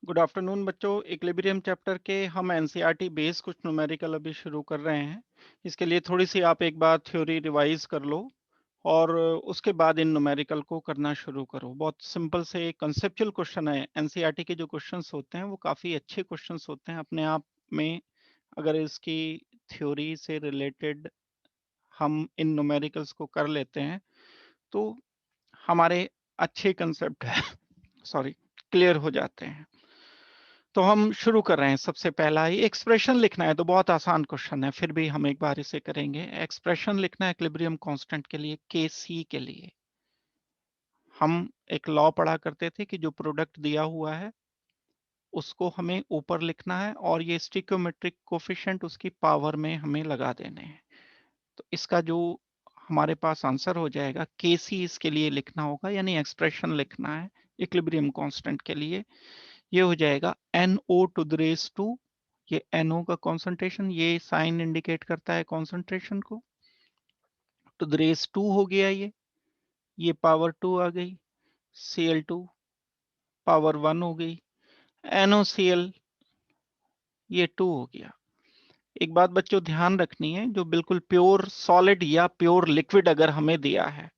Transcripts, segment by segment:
Good afternoon बच्चों। Equilibrium chapter के हम एनसीईआरटी बेस कुछ न्यूमेरिकल अभी शुरू कर रहे हैं। इसके लिए थोड़ी सी आप एक बार थ्योरी रिवाइज कर लो और उसके बाद इन न्यूमेरिकल को करना शुरू करो। बहुत सिंपल से कंसेप्चुअल क्वेश्चन है। एनसीईआरटी के जो क्वेश्चंस होते हैं वो काफी अच्छे क्वेश्चंस होते हैं अपने आप में। अगर इसकी थ्योरी से रिलेटेड हम इन न्यूमेरिकल्स को कर लेते हैं तो हमारे अच्छे कंसेप्ट है सॉरी क्लियर हो जाते हैं। तो हम शुरू कर रहे हैं। सबसे पहला ही एक्सप्रेशन लिखना है, तो बहुत आसान क्वेश्चन है, फिर भी हम एक बार इसे करेंगे। एक्सप्रेशन लिखना है इक्विलिब्रियम कांस्टेंट के लिए, के सी के लिए। हम एक लॉ पढ़ा करते थे कि जो प्रोडक्ट दिया हुआ है उसको हमें ऊपर लिखना है और ये स्टिक्योमेट्रिक कोफिशिएंट उसकी पावर में हमें लगा देने हैं। तो इसका जो हमारे पास आंसर हो जाएगा, के सी इसके लिए लिखना होगा, यानी एक्सप्रेशन लिखना है इक्विलिब्रियम कांस्टेंट के लिए। ये हो जाएगा NO to the raise two, ये NO का कॉन्सेंट्रेशन, ये साइन इंडिकेट करता है कॉन्सेंट्रेशन को, टू द रेस 2 हो गया ये पावर 2 आ गई, Cl2 पावर 1 हो गई, NOCl ये 2 हो गया। एक बात बच्चों ध्यान रखनी है, जो बिल्कुल प्योर सॉलिड या प्योर लिक्विड अगर हमें दिया है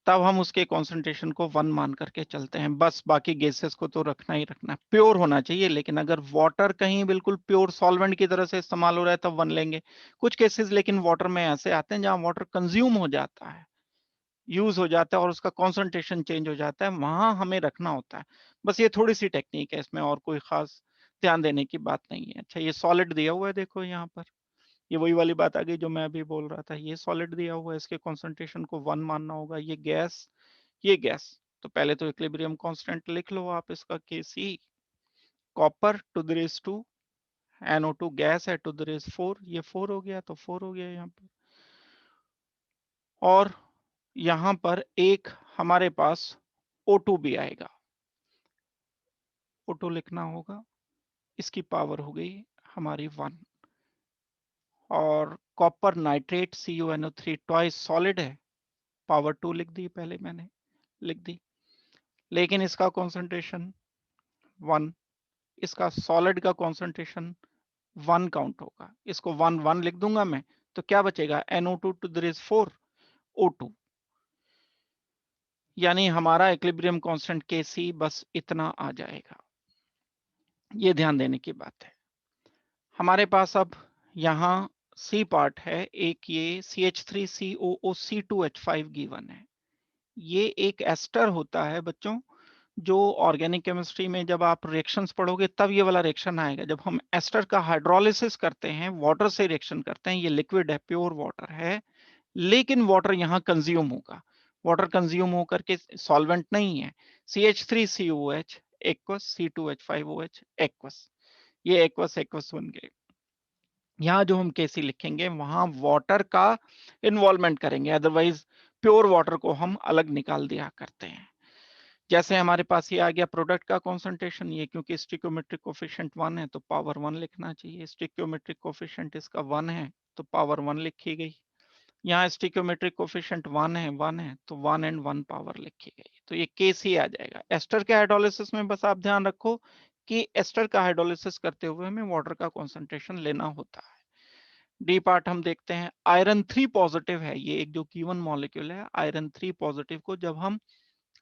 तब हम उसके कॉन्सेंट्रेशन को 1 मान करके चलते हैं, बस। बाकी गैसेस को तो रखना ही रखना है, प्योर होना चाहिए। लेकिन अगर वाटर कहीं बिल्कुल प्योर सॉल्वेंट की तरह से इस्तेमाल हो रहा है तब 1 लेंगे। कुछ केसेस लेकिन वाटर में ऐसे आते हैं जहां वाटर कंज्यूम हो जाता है, यूज हो जाता है और उसका कॉन्सेंट्रेशन चेंज हो जाता है, वहां हमें रखना होता है। बस ये थोड़ी सी टेक्निक है, इसमें और कोई खास ध्यान देने की बात नहीं है। अच्छा, ये सॉलिड दिया हुआ है, देखो यहाँ पर ये वही वाली बात आ गई जो मैं अभी बोल रहा था। ये सॉलिड दिया हुआ है, इसके कॉन्सेंट्रेशन को 1 मानना होगा। ये गैस, तो पहले तो इक्विलिब्रियम कांस्टेंट लिख लो आप इसका, K C. Copper to the raise 2, NO2 gas है, टू द रेस 4, ये 4 हो गया, तो 4 हो गया यहाँ पर। और यहाँ पर एक हमारे पास O2 भी आएगा, O2 लिखना होगा, इसकी पावर हो गई हमारी 1। और copper nitrate CuNO3 twice solid है, पावर 2 लिख दी, पहले मैंने लिख दी, लेकिन इसका कॉन्सेंट्रेशन 1, इसका सॉलिड का कॉन्सेंट्रेशन 1 काउंट होगा, इसको 1 1 लिख दूंगा मैं, तो क्या बचेगा, NO2 to the raise 4 O2, यानी हमारा इक्विलिब्रियम कांस्टेंट Kc बस इतना आ जाएगा। ये ध्यान देने की बात है। हमारे पास अब यहाँ सी पार्ट है, एक ये CH3COOC2H5 गिवन है। ये एक एस्टर होता है बच्चों, जो ऑर्गेनिक केमिस्ट्री में जब आप रिएक्शंस पढ़ोगे तब ये वाला रिएक्शन आएगा। जब हम एस्टर का हाइड्रोलिसिस करते हैं, वाटर से रिएक्शन करते हैं, ये लिक्विड है, प्योर वाटर है, लेकिन वाटर यहाँ कंज्यूम होगा। वाटर कंज्यूम होकर के सॉल्वेंट नहीं है। CH3COH एक्वस, C2H5OH एक्वस, ये एक्वस एक्वस बन गए। यहाँ जो हम केसी लिखेंगे वहां वाटर का इन्वॉल्वमेंट करेंगे, अदरवाइज प्योर वाटर को हम अलग निकाल दिया करते हैं। जैसे हमारे पास ये आ गया प्रोडक्ट का कॉन्सेंट्रेशन, ये क्योंकि स्टिक्योमेट्रिक कोफिशिएंट 1 है तो पावर 1 लिखना चाहिए। स्टिक्योमेट्रिक कोफिशिएंट इसका 1 है तो पावर 1 लिखी गई। यहाँ स्टिक्योमेट्रिक कोफिशिएंट 1 है तो 1 एंड 1 पावर लिखी गई, तो ये केसी आ जाएगा। एस्टर के हाइड्रोलिसिस में बस आप ध्यान रखो कि एस्टर का हाइड्रोलिसिस करते हुए हमें वाटर का कॉन्सेंट्रेशन लेना होता है। डी पार्ट हम देखते हैं, आयरन 3 पॉजिटिव है, ये एक जो कीवन मॉलिक्यूल है आयरन 3 पॉजिटिव को जब हम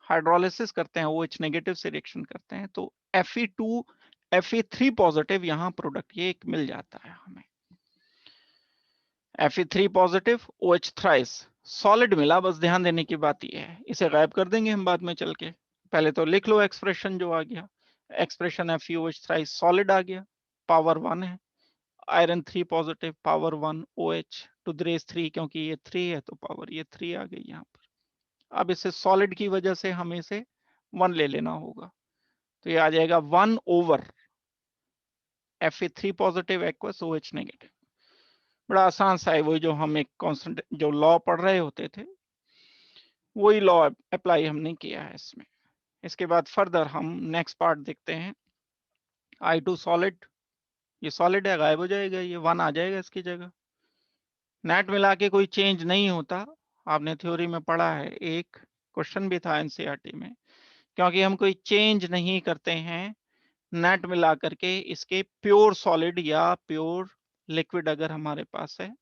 हाइड्रोलिसिस करते हैं, OH नेगेटिव से रिएक्शन करते हैं तो Fe2 Fe3 पॉजिटिव यहाँ प्रोडक्ट ये एक मिल जाता है हमें। Fe3 positive OH thrice solid मिला, बस ध्यान देने की बात ये है, इसे गायब कर देंगे हम बाद में चल के। पहले तो लिख लो एक्सप्रेशन जो आ गया, एक्सप्रेशन FeOH थ्राइस सॉलिड आ गया, पावर 1 है। Iron 3 positive power 1 OH to the raise 3, क्योंकि ये 3 है तो पावर ये 3 आ गई यहाँ पर। अब इसे सॉलिड की वजह से हमें इसे 1 ले लेना होगा, तो ये आ जाएगा 1 over Fe3 positive aqueous OH negative. बड़ा आसान सा है, वही जो हम एक कांस्टेंट जो लॉ पढ़ रहे होते थे वही लॉ अप्लाई हमने किया है इसमें। इसके बाद फर्दर हम नेक्स्ट पार्ट देखते हैं। I2 सॉलिड, ये सॉलिड है, गायब हो जाएगा, ये 1 आ जाएगा इसकी जगह। नेट मिला के कोई चेंज नहीं होता, आपने थ्योरी में पढ़ा है, एक क्वेश्चन भी था एनसीईआरटी में, क्योंकि हम कोई चेंज नहीं करते हैं नेट मिला करके इसके प्योर सॉलिड या प्योर लिक्विड अगर हमारे पास है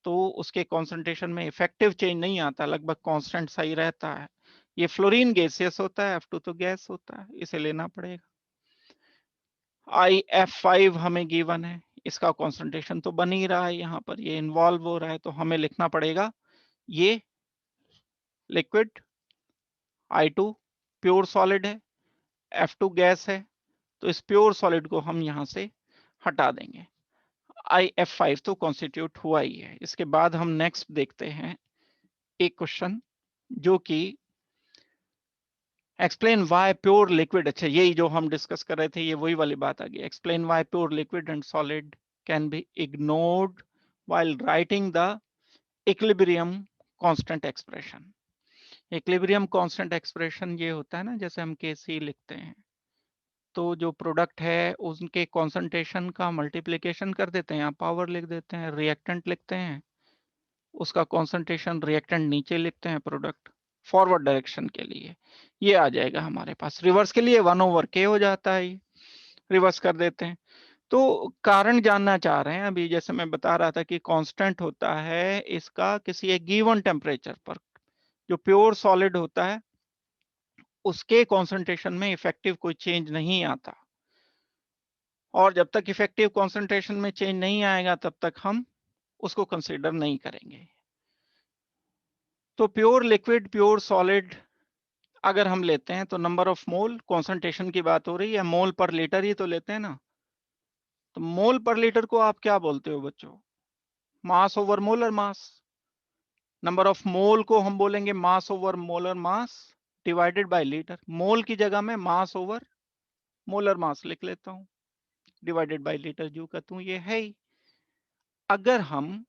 तो उसके कॉन्सेंट्रेशन में इफेक्टिव चेंज नहीं आता, लगभग कांस्टेंट सही रहता है। ये फ्लोरीन गैसियस होता है, F2 तो गैस होता है, इसे लेना पड़ेगा। IF5 हमें गिवन है, इसका कॉन्सेंट्रेशन तो बन ही रहा है, यहाँ पर ये इन्वॉल्व हो रहा है, तो हमें लिखना पड़ेगा ये लिक्विड, I2 प्योर सॉलिड है, F2 गैस है, तो इस प्योर सॉलिड को हम यहाँ से हटा देंगे। IF5 तो कॉन्स्टिट्यूट हुआ ही है। इसके बाद हम नेक्स्ट देखते हैं एक क्वेश्चन जो कि एक्सप्लेन वाई प्योर लिक्विड, अच्छा यही जो हम डिस्कस कर रहे थे, ये वही वाली बात आ गई। Explain why pure liquid and solid can be ignored while writing the equilibrium constant expression. Equilibrium constant expression ये होता है ना, जैसे हम Kc लिखते हैं तो जो प्रोडक्ट है उनके कॉन्सेंट्रेशन का मल्टीप्लीकेशन कर देते हैं, यहाँ पावर लिख देते हैं, रिएक्टेंट लिखते हैं, उसका कॉन्सेंट्रेशन रिएक्टेंट नीचे लिखते हैं, प्रोडक्ट फॉरवर्ड डायरेक्शन के लिए ये आ जाएगा हमारे पास, रिवर्स के लिए 1/k हो जाता है, ये रिवर्स कर देते हैं। तो कारण जानना चाह रहे हैं अभी, जैसे मैं बता रहा था कि कांस्टेंट होता है इसका किसी एक गिवन टेम्परेचर पर, जो प्योर सॉलिड होता है उसके कॉन्सेंट्रेशन में इफेक्टिव कोई चेंज नहीं आता, और जब तक इफेक्टिव कॉन्सेंट्रेशन में चेंज नहीं आएगा तब तक हम उसको कंसीडर नहीं करेंगे। तो प्योर लिक्विड प्योर सॉलिड अगर हम लेते हैं तो नंबर ऑफ मोल, कॉन्सेंट्रेशन की बात हो रही है, मोल पर लीटर ही तो लेते हैं ना, तो मोल पर लीटर को आप क्या बोलते हो बच्चों? Mass over molar mass. Number of mole को हम बोलेंगे mass over molar mass divided by litre. Mole की जगह में मास ओवर मोलर मास लिख लेता हूं, डिवाइडेड बाय लीटर, जू का तू ये है ही। अगर हम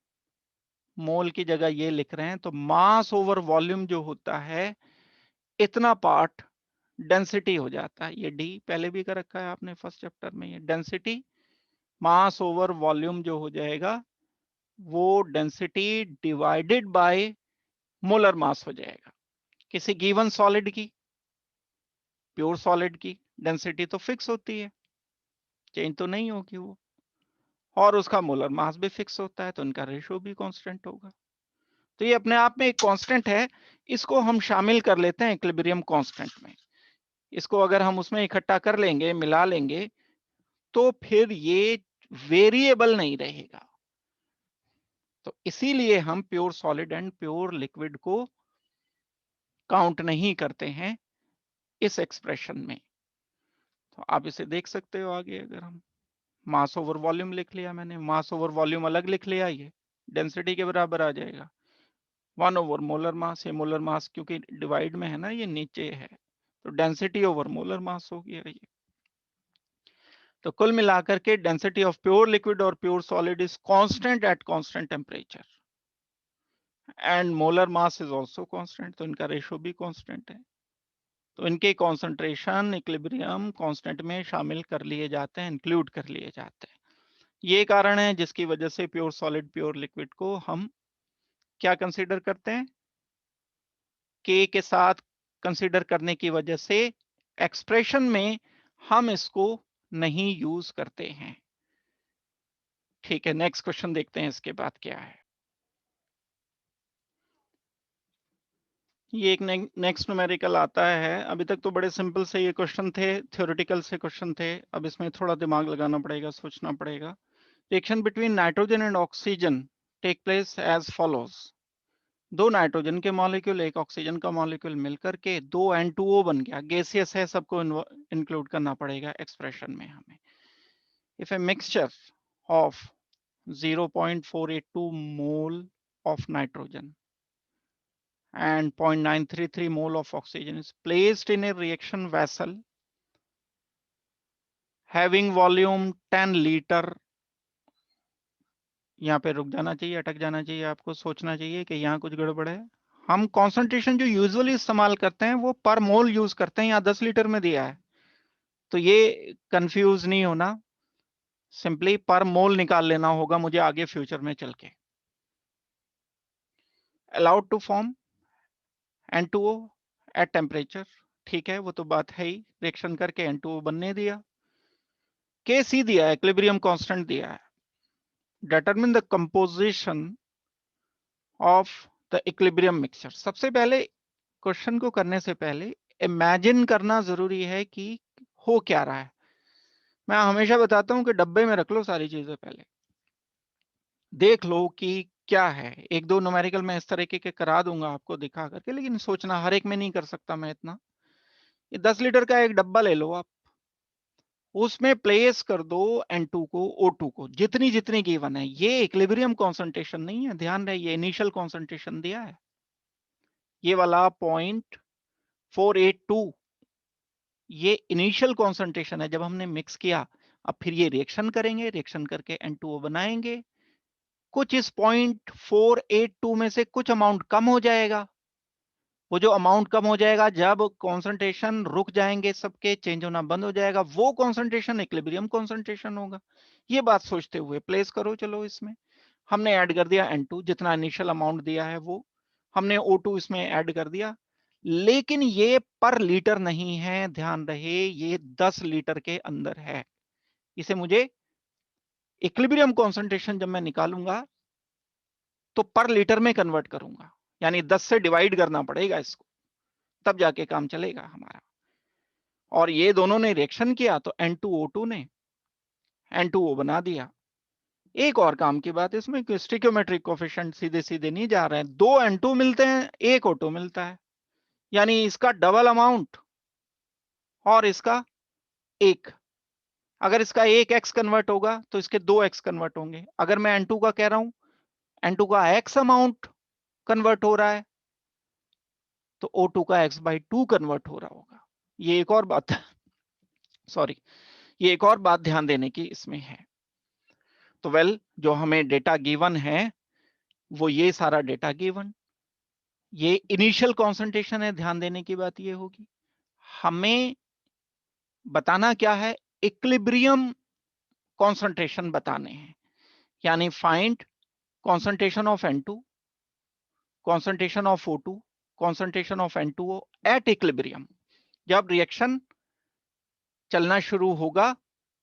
मोल की जगह ये लिख रहे हैं तो मास ओवर वॉल्यूम जो होता है इतना पार्ट डेंसिटी हो जाता है, ये डी पहले भी कर रखा है आपने फर्स्ट चैप्टर में, ये डेंसिटी मास ओवर वॉल्यूम जो हो जाएगा वो density divided by molar mass हो जाएगा। किसी गिवन सॉलिड की, प्योर सॉलिड की डेंसिटी तो फिक्स होती है, चेंज तो नहीं होगी वो, और उसका मोलर मास भी फिक्स होता है, तो इनका रेशियो भी कांस्टेंट होगा। तो ये अपने आप में एक कांस्टेंट है, इसको हम शामिल कर लेते हैं इक्विलिब्रियम कांस्टेंट में। इसको अगर हम उसमें इकट्ठा कर लेंगे, मिला लेंगे, तो फिर ये वेरिएबल नहीं रहेगा। तो इसीलिए हम pure solid and pure liquid को काउंट नहीं करते हैं इस एक्सप्रेशन में। तो आप इसे देख सकते हो आगे, अगर हम मास ओवर वॉल्यूम लिख लिया मैंने, मास ओवर वॉल्यूम अलग लिख लिया, ये डेंसिटी के बराबर आ जाएगा, 1/, मोलर मास, ये मोलर मास क्योंकि डिवाइड में है ना, ये नीचे है, तो डेंसिटी ओवर मोलर मास हो गया ये। तो कुल मिलाकर के डेंसिटी ऑफ प्योर लिक्विड और pure solid is constant at constant temperature and molar mass is also constant, तो इनका रेशियो भी कांस्टेंट है। तो इनके कॉन्सेंट्रेशन इक्विलिब्रियम कांस्टेंट में शामिल कर लिए जाते हैं, इंक्लूड कर लिए जाते हैं। ये कारण है जिसकी वजह से प्योर सॉलिड प्योर लिक्विड को हम क्या कंसीडर करते हैं, के के साथ कंसीडर करने की वजह से एक्सप्रेशन में हम इसको नहीं यूज करते हैं। ठीक है, नेक्स्ट क्वेश्चन देखते हैं इसके बाद क्या है। ये एक नेक्स्ट न्यूमेरिकल आता है। अभी तक तो बड़े सिंपल से ये क्वेश्चन थे, थ्योरेटिकल से क्वेश्चन थे, अब इसमें थोड़ा दिमाग लगाना पड़ेगा, सोचना पड़ेगा। Reaction between nitrogen and oxygen take place as follows. दो नाइट्रोजन के मॉलिक्यूल एक ऑक्सीजन का मॉलिक्यूल मिलकर के दो N2O बन गया, गैसियस है, सबको इंक्लूड करना पड़ेगा एक्सप्रेशन में हमें। If a mixture of 0.482 mole of nitrogen and 0.933 mole of oxygen is placed in a reaction vessel having volume 10 liter। यहाँ पे रुक जाना चाहिए, अटक जाना चाहिए, आपको सोचना चाहिए कि यहाँ कुछ गड़बड़ है। हम कॉन्सेंट्रेशन जो यूजुअली इस्तेमाल करते हैं वो पर मोल यूज करते हैं, यहाँ 10 लीटर में दिया है, तो ये कंफ्यूज नहीं होना, सिंपली पर मोल निकाल लेना होगा मुझे आगे फ्यूचर में चल के। Allowed to form N2O at temperature ठीक है, वो तो बात है ही, रिएक्शन करके N2O बनने दिया। Kc दिया है, इक्विलिब्रियम कांस्टेंट दिया है। Determine the composition of the equilibrium mixture. सबसे पहले क्वेश्चन को करने से पहले इमेजिन करना जरूरी है कि हो क्या रहा है। मैं हमेशा बताता हूं कि डब्बे में रख लो सारी चीजें, पहले देख लो कि क्या है। एक दो न्यूमेरिकल मैं इस तरीके के करा दूंगा आपको दिखा करके, लेकिन सोचना हर एक में नहीं कर सकता मैं इतना। ये 10 लीटर का एक डब्बा ले लो आप, उसमें प्लेस कर दो N2 को, O2 को, जितनी जितनी गिवन है। ये इक्विलिब्रियम कॉन्सेंट्रेशन नहीं है, ध्यान रहे, ये इनिशियल कॉन्सेंट्रेशन दिया है, ये वाला 0.482, ये इनिशियल कॉन्सेंट्रेशन है जब हमने मिक्स किया। अब फिर ये रिएक्शन करेंगे, रिएक्शन करके N2O बनाएंगे। कुछ इस 0.482 में से कुछ अमाउंट कम हो जाएगा। वो जो अमाउंट कम हो जाएगा, जब कॉन्सेंट्रेशन रुक जाएंगे, सबके चेंज होना बंद हो जाएगा, वो कॉन्सेंट्रेशन इक्विलिब्रियम कॉन्सेंट्रेशन होगा। ये बात सोचते हुए प्लेस करो। चलो, इसमें हमने ऐड कर दिया N2, जितना इनिशियल अमाउंट दिया है वो हमने O2 इसमें ऐड कर दिया। लेकिन ये पर लीटर नहीं है, ध्यान रहे, ये 10 लीटर के अंदर है। इसे मुझे इक्विलिब्रियम कॉन्सेंट्रेशन जब मैं निकालूंगा तो पर लीटर में कन्वर्ट करूंगा, यानी 10 से डिवाइड करना पड़ेगा इसको, तब जाके काम चलेगा हमारा। और ये दोनों ने रिएक्शन किया तो N2O2 ने N2O बना दिया। एक और काम की बात, इसमें स्टिक्योमेट्रिक कोफिशिएंट सीधे सीधे नहीं जा रहे हैं। 2 N2 मिलते हैं, 1 O2 मिलता है, यानी इसका डबल अमाउंट और इसका 1। अगर इसका 1x कन्वर्ट होगा तो इसके 2x कन्वर्ट होंगे। अगर मैं N2 का कह रहा हूं, N2 का x अमाउंट कन्वर्ट हो रहा है तो O2 का x/2 कन्वर्ट हो रहा होगा। ये एक और बात सॉरी, ये एक और बात ध्यान देने की इसमें है। तो जो हमें डेटा गिवन है वो ये सारा डेटा गिवन, ये इनिशियल कॉन्सेंट्रेशन है। ध्यान देने की बात ये होगी, हमें बताना क्या है, इक्विलिब्रियम कॉन्सेंट्रेशन बताने हैं। यानी find concentration of N2, concentration of O2, concentration of N2O at equilibrium. जब रिएक्शन चलना शुरू होगा,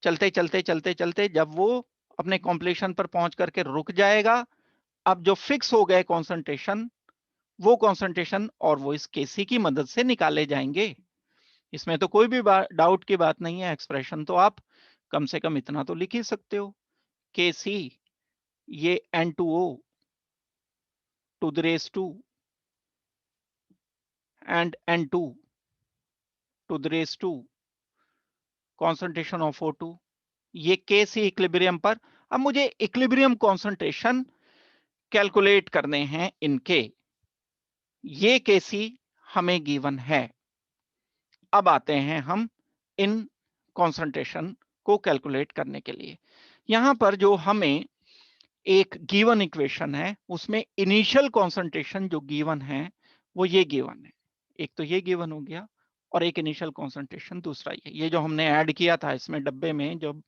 चलते चलते चलते चलते जब वो अपने कॉम्प्लीशन पर पहुंच करके रुक जाएगा, अब जो फिक्स हो गए कॉन्सेंट्रेशन, वो कॉन्सेंट्रेशन और वो इस केसी की मदद से निकाले जाएंगे। इसमें तो कोई भी डाउट की बात नहीं है। एक्सप्रेशन तो आप कम से कम इतना तो लिख ही सकते हो, केसी ये N2O to the raise 2 and N2 to the raise 2 concentration of O2, ये केसी इक्विलिब्रियम पर। अब मुझे इक्विलिब्रियम कॉन्सेंट्रेशन कैलकुलेट करने हैं इनके, ये केसी हमें गिवन है। अब आते हैं हम इन कॉन्सेंट्रेशन को कैलकुलेट करने के लिए। यहां पर जो हमें एक गिवन इक्वेशन है, उसमें इनिशियल कॉन्सेंट्रेशन जो गिवन है वो ये गिवन है। एक तो ये गिवन हो गया, और एक इनिशियल कॉन्सेंट्रेशन दूसरा ये जो हमने ऐड किया था इसमें डब्बे में, जब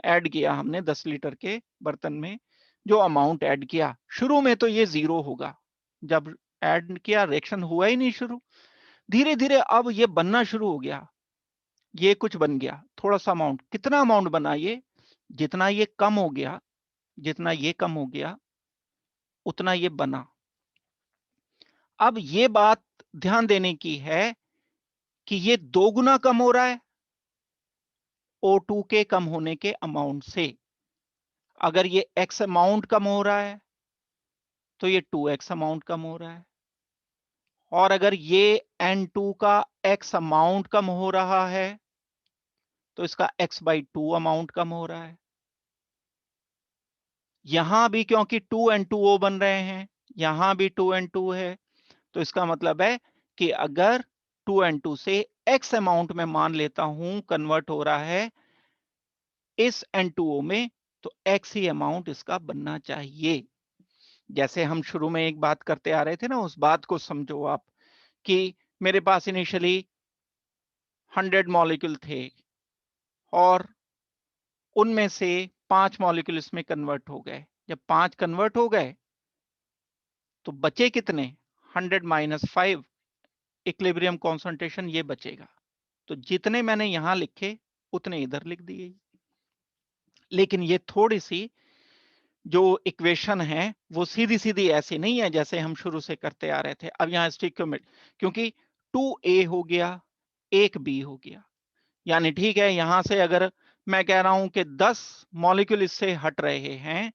ऐड किया हमने 10 लीटर के बर्तन में, जो अमाउंट ऐड किया शुरू में तो ये 0 होगा। जब ऐड किया रिएक्शन हुआ ही नहीं शुरू, धीरे धीरे अब ये बनना शुरू हो गया, ये कुछ बन गया थोड़ा सा अमाउंट। कितना अमाउंट बना ये, जितना ये कम हो गया, जितना ये कम हो गया उतना ये बना। अब ये बात ध्यान देने की है कि ये 2 गुना कम हो रहा है O2 के कम होने के अमाउंट से। अगर ये x अमाउंट कम हो रहा है तो ये 2x अमाउंट कम हो रहा है, और अगर ये N2 का x अमाउंट कम हो रहा है तो इसका x/2 अमाउंट कम हो रहा है। यहां भी क्योंकि 2 N2O बन रहे हैं, यहां भी 2 N2 है, तो इसका मतलब है कि अगर 2 N2 से x अमाउंट में मान लेता हूं कन्वर्ट हो रहा है इस N2O में, तो x ही अमाउंट इसका बनना चाहिए। जैसे हम शुरू में एक बात करते आ रहे थे ना, उस बात को समझो आप, कि मेरे पास इनिशियली 100 मॉलिक्यूल थे और उनमें से 5 मॉलिक्यूल इसमें कन्वर्ट हो गए। जब 5 कन्वर्ट हो गए तो बचे कितने, 100 - 5, इक्विलिब्रियम कॉन्सेंट्रेशन ये बचेगा। तो जितने मैंने यहां लिखे उतने इधर लिख दिए। लेकिन ये थोड़ी सी जो इक्वेशन है वो सीधी सीधी ऐसी नहीं है जैसे हम शुरू से करते आ रहे थे। अब यहाँ स्टिक्योमेट, क्योंकि 2a हो गया, एक b हो गया, यानी ठीक है यहां से अगर मैं कह रहा हूं कि 10 मॉलिक्यूल इससे हट रहे हैं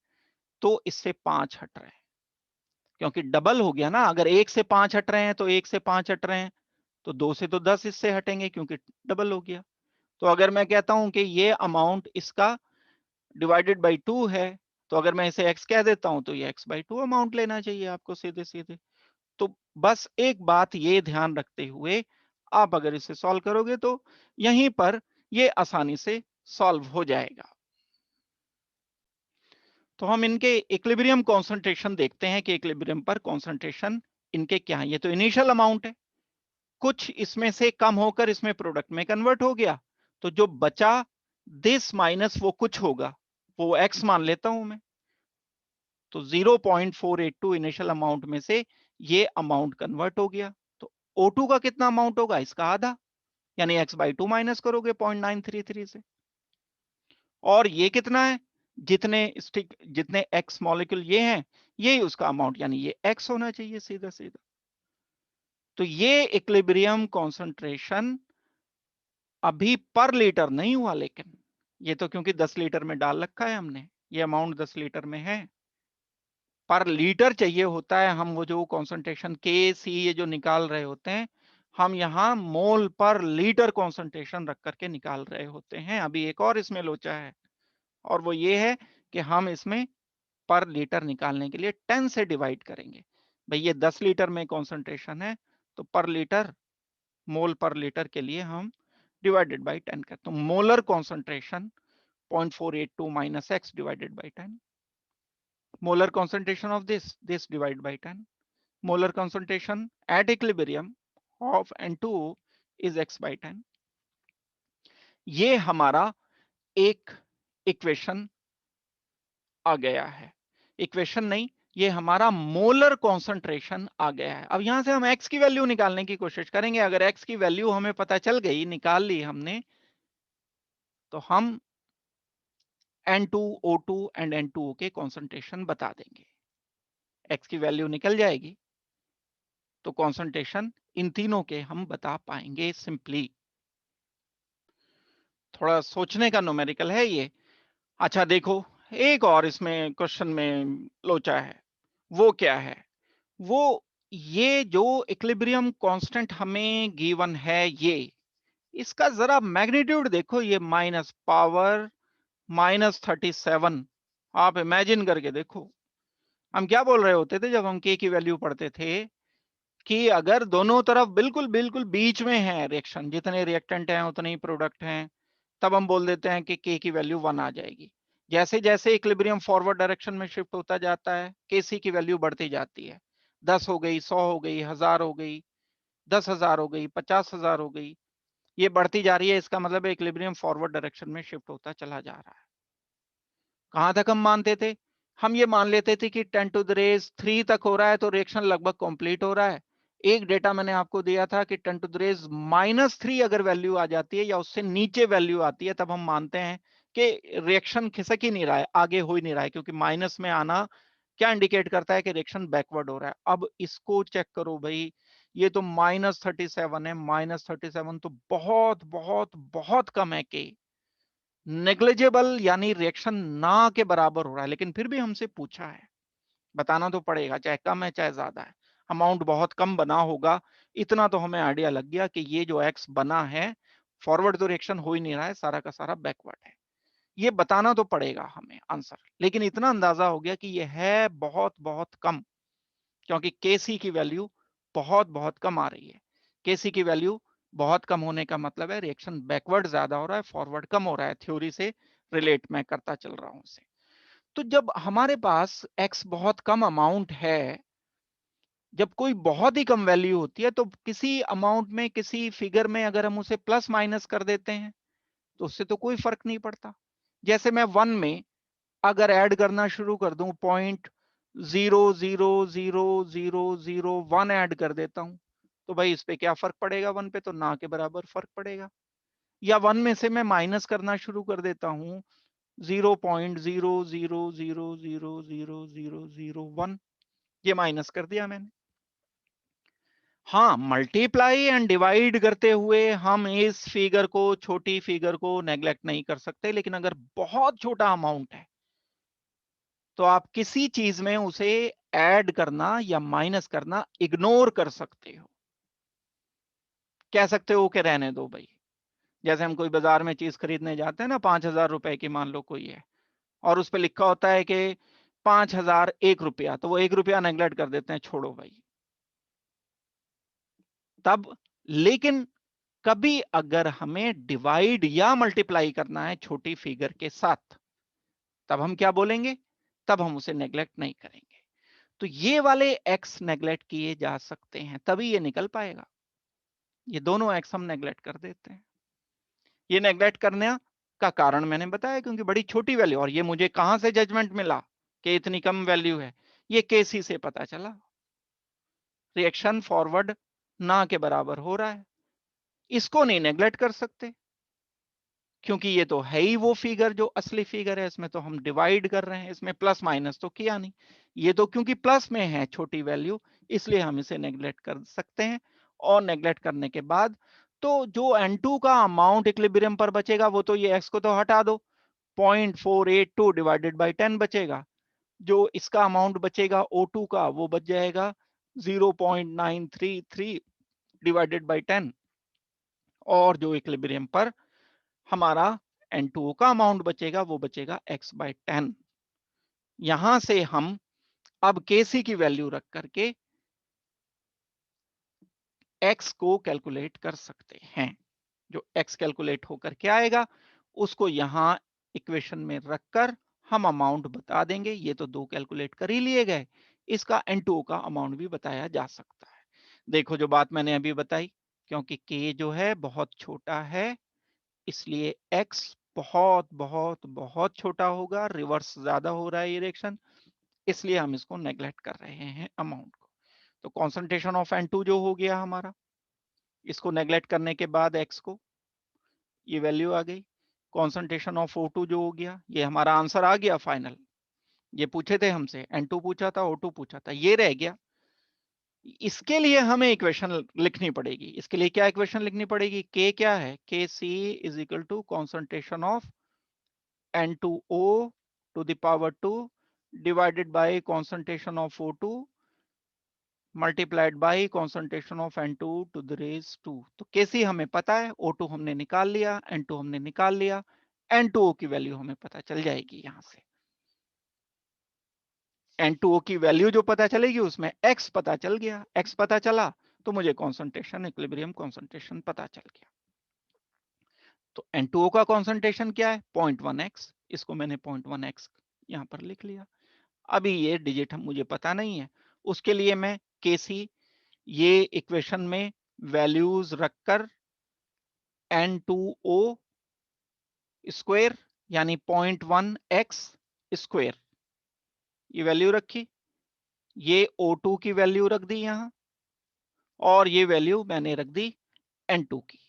तो इससे 5 हट रहे हैं, क्योंकि डबल हो गया ना। अगर 1 से 5 हट रहे हैं तो 1 से 5 हट रहे हैं, तो 2 से तो 10 इससे हटेंगे क्योंकि डबल हो गया। तो अगर मैं कहता हूं कि ये अमाउंट इसका डिवाइडेड बाई 2 है, तो अगर मैं इसे x कह देता हूं तो ये x/2 अमाउंट लेना चाहिए आपको सीधे सीधे। तो बस एक बात ये ध्यान रखते हुए आप अगर इसे सॉल्व करोगे तो यहीं पर ये आसानी से सॉल्व हो जाएगा। तो हम इनके इक्विलिब्रियम कॉन्सेंट्रेशन देखते हैं कि इक्विलिब्रियम पर कॉन्सेंट्रेशन इनके क्या है। ये तो इनिशियल अमाउंट है, कुछ इसमें से कम होकर इसमें प्रोडक्ट में कन्वर्ट हो गया, तो जो बचा दिस माइनस वो कुछ होगा, वो x मान लेता हूं मैं। तो 0.482 इनिशियल अमाउंट में से ये अमाउंट कन्वर्ट हो गया, तो O2 का कितना अमाउंट होगा, इसका आधा, यानी x/2 माइनस करोगे 0.933 से। और ये कितना है, जितने x मॉलिक्यूल ये हैं, यही उसका अमाउंट, यानी ये x होना चाहिए सीधा सीधा। तो ये इक्विलिब्रियम कॉन्सेंट्रेशन अभी पर लीटर नहीं हुआ, लेकिन ये तो क्योंकि 10 लीटर में डाल रखा है हमने, ये अमाउंट 10 लीटर में है। पर लीटर चाहिए होता है, हम वो जो कॉन्सेंट्रेशन के सी ये जो निकाल रहे होते हैं, हम यहाँ मोल पर लीटर कॉन्सेंट्रेशन रख करके निकाल रहे होते हैं। अभी एक और इसमें लोचा है, और वो ये है कि हम इसमें पर लीटर निकालने के लिए 10 से डिवाइड करेंगे। भाई ये 10 लीटर में कॉन्सेंट्रेशन है, तो पर लीटर, मोल पर लीटर के लिए हम डिवाइडेड बाई 10 करते हैं। तो molar concentration 0.482 minus x divided by 10, molar concentration of this divided by 10, molar concentration at equilibrium of N2O is x/10। ये हमारा एक इक्वेशन आ गया है, इक्वेशन नहीं, ये हमारा मोलर कॉन्सेंट्रेशन आ गया है। अब यहां से हम x की वैल्यू निकालने की कोशिश करेंगे। अगर x की वैल्यू हमें पता चल गई, निकाल ली हमने, तो हम N2O2 एंड N2O के कॉन्सेंट्रेशन बता देंगे। x की वैल्यू निकल जाएगी तो कॉन्सेंट्रेशन इन तीनों के हम बता पाएंगे सिंपली। थोड़ा सोचने का न्यूमेरिकल है ये। अच्छा देखो, एक और इसमें क्वेश्चन में लोचा है। वो क्या है, वो ये जो इक्विलिब्रियम कांस्टेंट हमें गिवन है, ये इसका जरा मैग्नीट्यूड देखो, ये माइनस पावर -37। आप इमेजिन करके देखो, हम क्या बोल रहे होते थे जब हम के की वैल्यू पढ़ते थे, कि अगर दोनों तरफ बिल्कुल बिल्कुल बीच में है रिएक्शन, जितने रिएक्टेंट हैं उतने ही प्रोडक्ट हैं, तब हम बोल देते हैं कि के की वैल्यू 1 आ जाएगी। जैसे जैसे इक्विलिब्रियम फॉरवर्ड डायरेक्शन में शिफ्ट होता जाता है, के सी की वैल्यू बढ़ती जाती है। 10 हो गई, 100 हो गई, 1000 हो गई, 10,000 हो गई, 50,000 हो गई, ये बढ़ती जा रही है। इसका मतलब इक्विलिब्रियम फॉरवर्ड डायरेक्शन में शिफ्ट होता चला जा रहा है। कहां तक हम मानते थे, हम ये मान लेते थे कि 10 टू द रेज 3 तक हो रहा है तो रिएक्शन लगभग कंप्लीट हो रहा है। एक डेटा मैंने आपको दिया था कि 10 टू द रेज -3 अगर वैल्यू आ जाती है या उससे नीचे वैल्यू आती है, तब हम मानते हैं कि रिएक्शन खिसक ही नहीं रहा है, आगे हो ही नहीं रहा है, क्योंकि माइनस में आना क्या इंडिकेट करता है कि रिएक्शन बैकवर्ड हो रहा है। अब इसको चेक करो भाई, ये तो -37 है। -37 तो बहुत बहुत बहुत कम है के, नेग्लिजिबल, यानी रिएक्शन ना के बराबर हो रहा है। लेकिन फिर भी हमसे पूछा है, बताना तो पड़ेगा, चाहे कम है चाहे ज्यादा है। अमाउंट बहुत कम बना होगा, इतना तो हमें आइडिया लग गया कि ये जो एक्स बना है, फॉरवर्ड तो रिएक्शन हो ही नहीं रहा है, सारा का सारा बैकवर्ड है। ये बताना तो पड़ेगा हमें आंसर, लेकिन इतना अंदाजा हो गया कि ये है बहुत बहुत कम, क्योंकि केसी की वैल्यू बहुत बहुत कम आ रही है। केसी की वैल्यू बहुत कम होने का मतलब है रिएक्शन बैकवर्ड ज्यादा हो रहा है, फॉरवर्ड कम हो रहा है। थ्योरी से रिलेट मैं करता चल रहा हूं उसे। तो जब हमारे पास x बहुत कम अमाउंट है, जब कोई बहुत ही कम वैल्यू होती है, तो किसी अमाउंट में, किसी फिगर में अगर हम उसे प्लस माइनस कर देते हैं तो उससे तो कोई फर्क नहीं पड़ता। जैसे मैं 1 में अगर ऐड करना शुरू कर दूं, 0.0000001 ऐड कर देता हूं, तो भाई इस पे क्या फर्क पड़ेगा 1 पे, तो ना के बराबर फर्क पड़ेगा। या 1 में से मैं माइनस करना शुरू कर देता हूं, 0.000000001, ये माइनस कर दिया मैंने। हाँ, मल्टीप्लाई एंड डिवाइड करते हुए हम इस फिगर को, छोटी फिगर को नेग्लेक्ट नहीं कर सकते, लेकिन अगर बहुत छोटा अमाउंट है तो आप किसी चीज में उसे ऐड करना या माइनस करना इग्नोर कर सकते हो। कह सकते हो कि रहने दो भाई। जैसे हम कोई बाजार में चीज खरीदने जाते हैं ना, 5,000 रुपए की मान लो कोई है, और उस पर लिखा होता है कि 5,001 रुपया, तो वो 1 रुपया नेग्लेक्ट कर देते हैं, छोड़ो भाई। तब लेकिन कभी अगर हमें डिवाइड या मल्टीप्लाई करना है छोटी फिगर के साथ, तब हम क्या बोलेंगे? तब हम उसे नेग्लेक्ट नहीं करेंगे। तो ये वाले एक्स नेग्लेक्ट किए जा सकते हैं, तभी ये निकल पाएगा। ये दोनों एक्स हम नेग्लेक्ट कर देते हैं। ये नेग्लेक्ट करने का कारण मैंने बताया, क्योंकि बड़ी छोटी वैल्यू, और ये मुझे कहां से जजमेंट मिला कि इतनी कम वैल्यू है? ये केसी से पता चला। रिएक्शन फॉरवर्ड ना के बराबर हो रहा है, इसको नहीं नेग्लेक्ट कर सकते, क्योंकि ये तो है ही वो फिगर जो असली फिगर है। इसमें तो हम डिवाइड कर रहे हैं, इसमें प्लस माइनस तो किया नहीं। ये तो क्योंकि प्लस में है छोटी वैल्यू, इसलिए हम इसे नेग्लेक्ट कर सकते हैं। और नेग्लेक्ट करने के बाद तो जो N2 का अमाउंट इक्विलिब्रियम पर बचेगा, वो तो ये x को तो हटा दो, 0.482 डिवाइडेड बाई 10 बचेगा। जो इसका अमाउंट बचेगा O2 का, वो बच जाएगा 0.933 डिवाइडेड बाई 10। और जो इक्विलिब्रियम पर हमारा N2O का अमाउंट बचेगा, वो बचेगा x/10। यहां से हम अब Kc की वैल्यू रख करके x को कैलकुलेट कर सकते हैं। जो x कैलकुलेट होकर के आएगा, उसको यहां इक्वेशन में रखकर हम अमाउंट बता देंगे। ये तो दो कैलकुलेट कर ही लिए गए, इसका N2O का अमाउंट भी बताया जा सकता है। देखो जो बात मैंने अभी बताई, क्योंकि K जो है बहुत छोटा है, इसलिए x बहुत बहुत बहुत छोटा होगा, रिवर्स ज्यादा हो रहा है ये रिएक्शन, इसलिए हम इसको नेग्लेक्ट कर रहे हैं अमाउंट को। तो कॉन्सेंट्रेशन ऑफ N2 जो हो गया हमारा, इसको नेग्लेक्ट करने के बाद x को, ये वैल्यू आ गई। कॉन्सेंट्रेशन ऑफ O2 जो हो गया, ये हमारा आंसर आ गया फाइनल। ये पूछे थे हमसे, N2 पूछा था, O2 पूछा था, ये रह गया। इसके लिए हमें इक्वेशन लिखनी पड़ेगी। इसके लिए क्या इक्वेशन लिखनी पड़ेगी? K क्या है? Kc is equal to concentration of N2O to the power 2 divided by concentration of O2 multiplied by concentration of N2 to the raise 2। तो Kc हमें पता है, O2 हमने निकाल लिया, N2 हमने निकाल लिया, N2O की वैल्यू हमें पता चल जाएगी। यहां से N2O की वैल्यू जो पता चलेगी, उसमें X पता चल गया। X पता चला तो मुझे कॉन्सेंट्रेशन, इक्विलिब्रियम कॉन्सेंट्रेशन पता चल गया। तो N2O का कॉन्सेंट्रेशन क्या है? 0.1x। इसको मैंने 0.1x यहां पर लिख लिया। अभी ये डिजिट हम मुझे पता नहीं है, उसके लिए मैं Kc ये इक्वेशन में वैल्यूज रखकर N2O स्क्वायर यानी 0.1x स्क्वायर, ये वैल्यू रखी, ये O2 की वैल्यू रख दी यहां, और ये वैल्यू मैंने रख दी N2 की।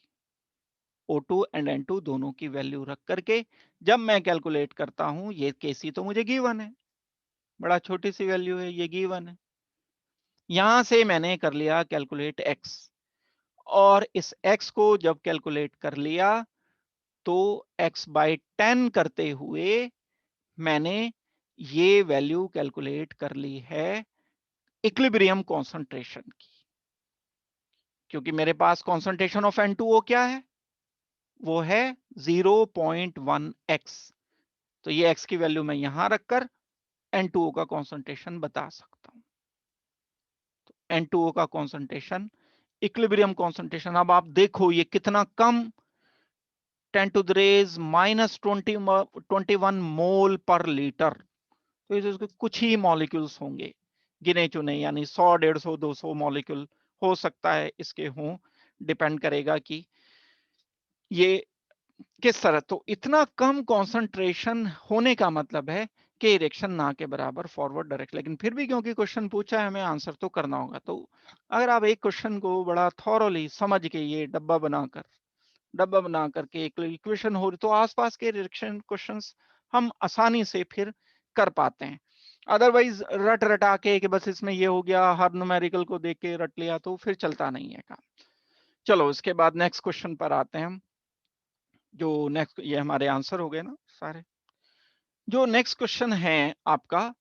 O2 एंड N2 दोनों की वैल्यू रख करके जब मैं कैलकुलेट करता हूं, ये Kc तो मुझे गिवन है, बड़ा छोटी सी वैल्यू है, ये गिवन है। यहां से मैंने कर लिया कैलकुलेट x, और इस x को जब कैलकुलेट कर लिया तो x/10 करते हुए मैंने ये वैल्यू कैलकुलेट कर ली है इक्विलिब्रियम कॉन्सेंट्रेशन की। क्योंकि मेरे पास कॉन्सेंट्रेशन ऑफ N2O क्या है? वो है 0.1x। तो ये x की वैल्यू मैं यहां रखकर N2O का कॉन्सेंट्रेशन बता सकता हूं। तो N2O का कॉन्सेंट्रेशन, इक्विलिब्रियम कॉन्सेंट्रेशन, अब आप देखो ये कितना कम, 10 to the raise minus 21 mole per litre. तो इसके कुछ ही मॉलिक्यूल्स होंगे गिने चुने, यानी 100, 150, 200 मॉलिक्यूल हो सकता है इसके हों, डिपेंड करेगा कि ये किस तरह। तो इतना कम कंसंट्रेशन होने का मतलब है के इरेक्शन ना के बराबर फॉरवर्ड डायरेक्ट, लेकिन फिर भी क्योंकि क्वेश्चन पूछा है हमें आंसर तो करना होगा। तो अगर आप एक क्वेश्चन को बड़ा थॉरोली समझ के ये डब्बा बना करके एक इक्वेशन हो रही तो आसपास के इरेक्शन क्वेश्चंस हम आसानी से फिर कर पाते हैं। अदरवाइज रट रटा के कि बस इसमें ये हो गया, हर न्यूमेरिकल को देख के रट लिया तो फिर चलता नहीं है काम। चलो उसके बाद नेक्स्ट क्वेश्चन पर आते हैं हम। जो नेक्स्ट, ये हमारे आंसर हो गए ना सारे। जो नेक्स्ट क्वेश्चन है आपका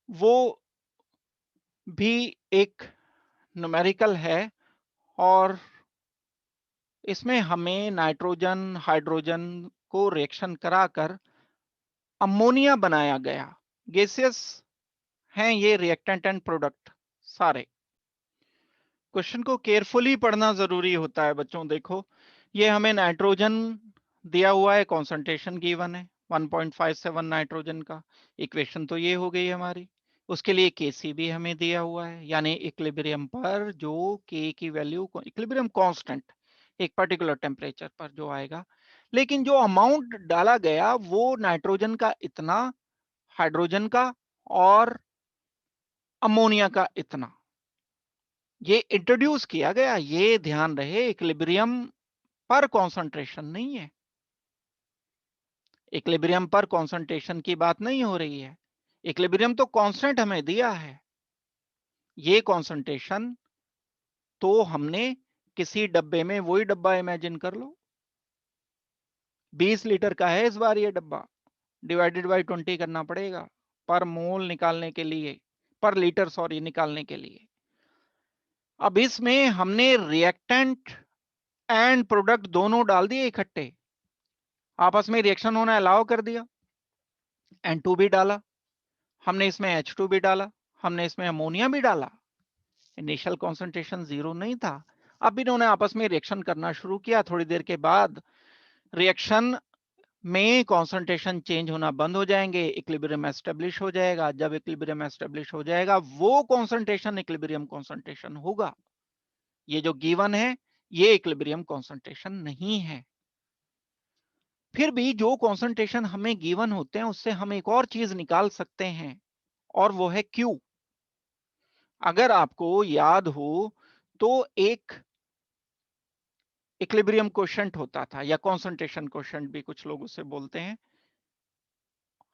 वो भी एक न्यूमेरिकल है, और इसमें हमें नाइट्रोजन हाइड्रोजन को रिएक्शन कराकर अमोनिया बनाया गया। गैसेस हैं ये रिएक्टेंट एंड प्रोडक्ट सारे। क्वेश्चन को केयरफुली पढ़ना जरूरी होता है बच्चों। देखो ये हमें नाइट्रोजन दिया हुआ है, कॉन्सेंट्रेशन गिवन है 1.57 नाइट्रोजन का। इक्वेशन तो ये हो गई हमारी। उसके लिए Kc भी हमें दिया हुआ है, यानी इक्विलिब्रियम पर जो K की वैल्यू, इक्विलिब्रियम कांस्टेंट एक पर्टिकुलर टेम्परेचर पर जो आएगा। लेकिन जो अमाउंट डाला गया वो नाइट्रोजन का इतना, हाइड्रोजन का और अमोनिया का इतना, ये इंट्रोड्यूस किया गया। ये ध्यान रहे इक्विलिब्रियम पर कंसंट्रेशन नहीं है, इक्विलिब्रियम पर कंसंट्रेशन की बात नहीं हो रही है। इक्विलिब्रियम तो कांस्टेंट हमें दिया है। ये कंसंट्रेशन तो हमने किसी डब्बे में, वही डब्बा इमेजिन कर लो, 20 लीटर का है इस बार ये डब्बा, डिवाइडेड बाय 20 करना पड़ेगा पर मोल निकालने के लिए, पर लीटर सॉरी निकालने के लिए। अब इसमें हमने रिएक्टेंट एंड प्रोडक्ट दोनों डाल दिए इकट्ठे, आपस में रिएक्शन होना अलाउ कर दिया। N2 भी डाला हमने, इसमें H2 भी डाला हमने, इसमें अमोनिया भी डाला। इनिशियल कॉन्सेंट्रेशन 0 नहीं था। अब इन्होंने आपस में रिएक्शन करना शुरू किया। थोड़ी देर के बाद रिएक्शन में कॉन्सेंट्रेशन चेंज होना बंद हो जाएंगे, इक्विलिब्रियम एस्टेब्लिश हो जाएगा। जब इक्विलिब्रियम एस्टेब्लिश हो जाएगा वो कॉन्सेंट्रेशन इक्विलिब्रियम कॉन्सेंट्रेशन होगा। ये जो गिवन है ये इक्विलिब्रियम कॉन्सेंट्रेशन नहीं है। फिर भी जो कॉन्सेंट्रेशन हमें गिवन होते हैं उससे हम एक और चीज निकाल सकते हैं, और वो है Q। अगर आपको याद हो तो एक इक्विलिब्रियम कोशेंट होता था, या कॉन्सेंट्रेशन कोशेंट भी कुछ लोग उसे बोलते हैं।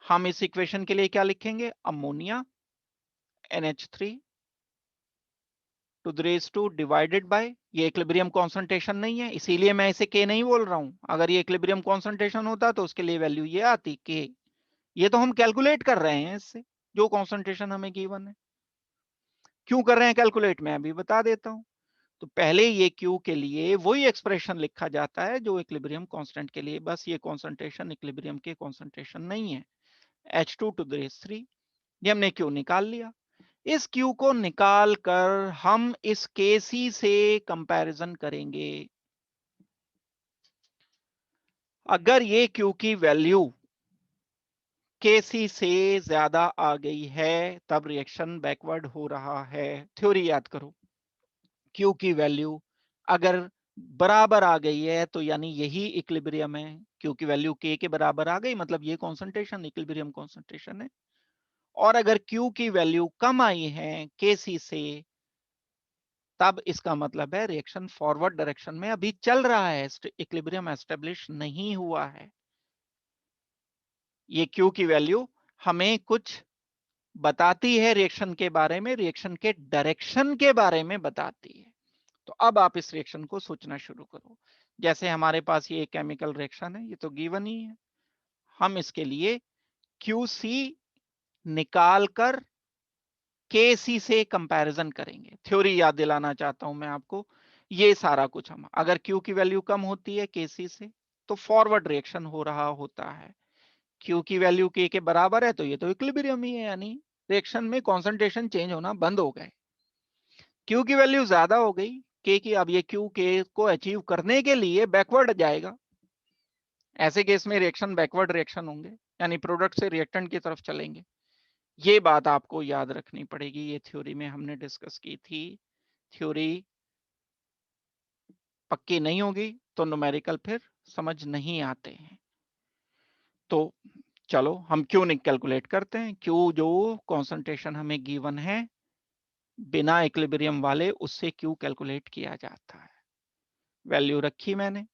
हम इस इक्वेशन के लिए क्या लिखेंगे, ammonia NH3 to the raise two divided by, ये इक्विलिब्रियम कॉन्सेंट्रेशन नहीं है इसीलिए मैं इसे K नहीं बोल रहा हूं। अगर ये इक्विलिब्रियम कॉन्सेंट्रेशन होता तो उसके लिए वैल्यू ये आती K। ये तो हम कैलकुलेट कर रहे हैं इससे, जो कॉन्सेंट्रेशन हमें गिवन है। क्यों कर रहे हैं कैलकुलेट, मैं अभी बता देता हूं। तो पहले ये Q के लिए वही एक्सप्रेशन लिखा जाता है जो इक्विलिब्रियम कांस्टेंट के लिए, बस ये कॉन्सेंट्रेशन इक्विलिब्रियम के कॉन्सेंट्रेशन नहीं है। H2 टू द रेज 3, ये हमने Q निकाल लिया। इस Q को निकाल कर हम इस Kc से कंपैरिजन करेंगे। अगर ये Q की वैल्यू Kc से ज्यादा आ गई है तब रिएक्शन बैकवर्ड हो रहा है। थ्योरी याद करो, Q की वैल्यू अगर बराबर आ गई है तो यानी यही इक्विलिब्रियम है। Q की वैल्यू K के बराबर आ गई मतलब ये कॉन्सेंट्रेशन इक्विलिब्रियम कॉन्सेंट्रेशन है। और अगर Q की वैल्यू कम आई है Kc से, तब इसका मतलब है रिएक्शन फॉरवर्ड डायरेक्शन में अभी चल रहा है, इक्विलिब्रियम एस्टेब्लिश नहीं हुआ है। ये Q की वैल्यू हमें कुछ बताती है रिएक्शन के बारे में, रिएक्शन के डायरेक्शन के बारे में बताती है। तो अब आप इस रिएक्शन को सोचना शुरू करो। जैसे हमारे पास ये केमिकल रिएक्शन है, ये तो गिवन ही है। हम इसके लिए QC निकाल कर KC से कंपैरिजन करेंगे। थ्योरी याद दिलाना चाहता हूं मैं आपको। ये सारा कुछ हम, अगर Q की वैल्यू कम होती है KC से तो फॉरवर्ड रिएक्शन हो रहा होता है। Q की वैल्यू K के बराबर है तो ये तो इक्विलिब्रियम ही है, यानी रिएक्शन में कॉन्सेंट्रेशन चेंज होना बंद हो गए। Q की वैल्यू ज्यादा हो गई K की, अब ये Q K को अचीव करने के लिए बैकवर्ड जाएगा। ऐसे केस में रिएक्शन बैकवर्ड रिएक्शन होंगे, यानी प्रोडक्ट से रिएक्टेंट की तरफ चलेंगे। ये बात आपको याद रखनी पड़ेगी। ये थ्योरी में हमने डिस्कस की थी। थ्योरी पक्की नहीं होगी तो न्यूमेरिकल फिर समझ नहीं आते हैं। तो चलो हम क्यू कैलकुलेट करते हैं। क्यू जो कॉन्सेंट्रेशन हमें गिवन है बिना इक्विलिब्रियम वाले, उससे क्यू कैलकुलेट किया जाता है। वैल्यू रखी मैंने,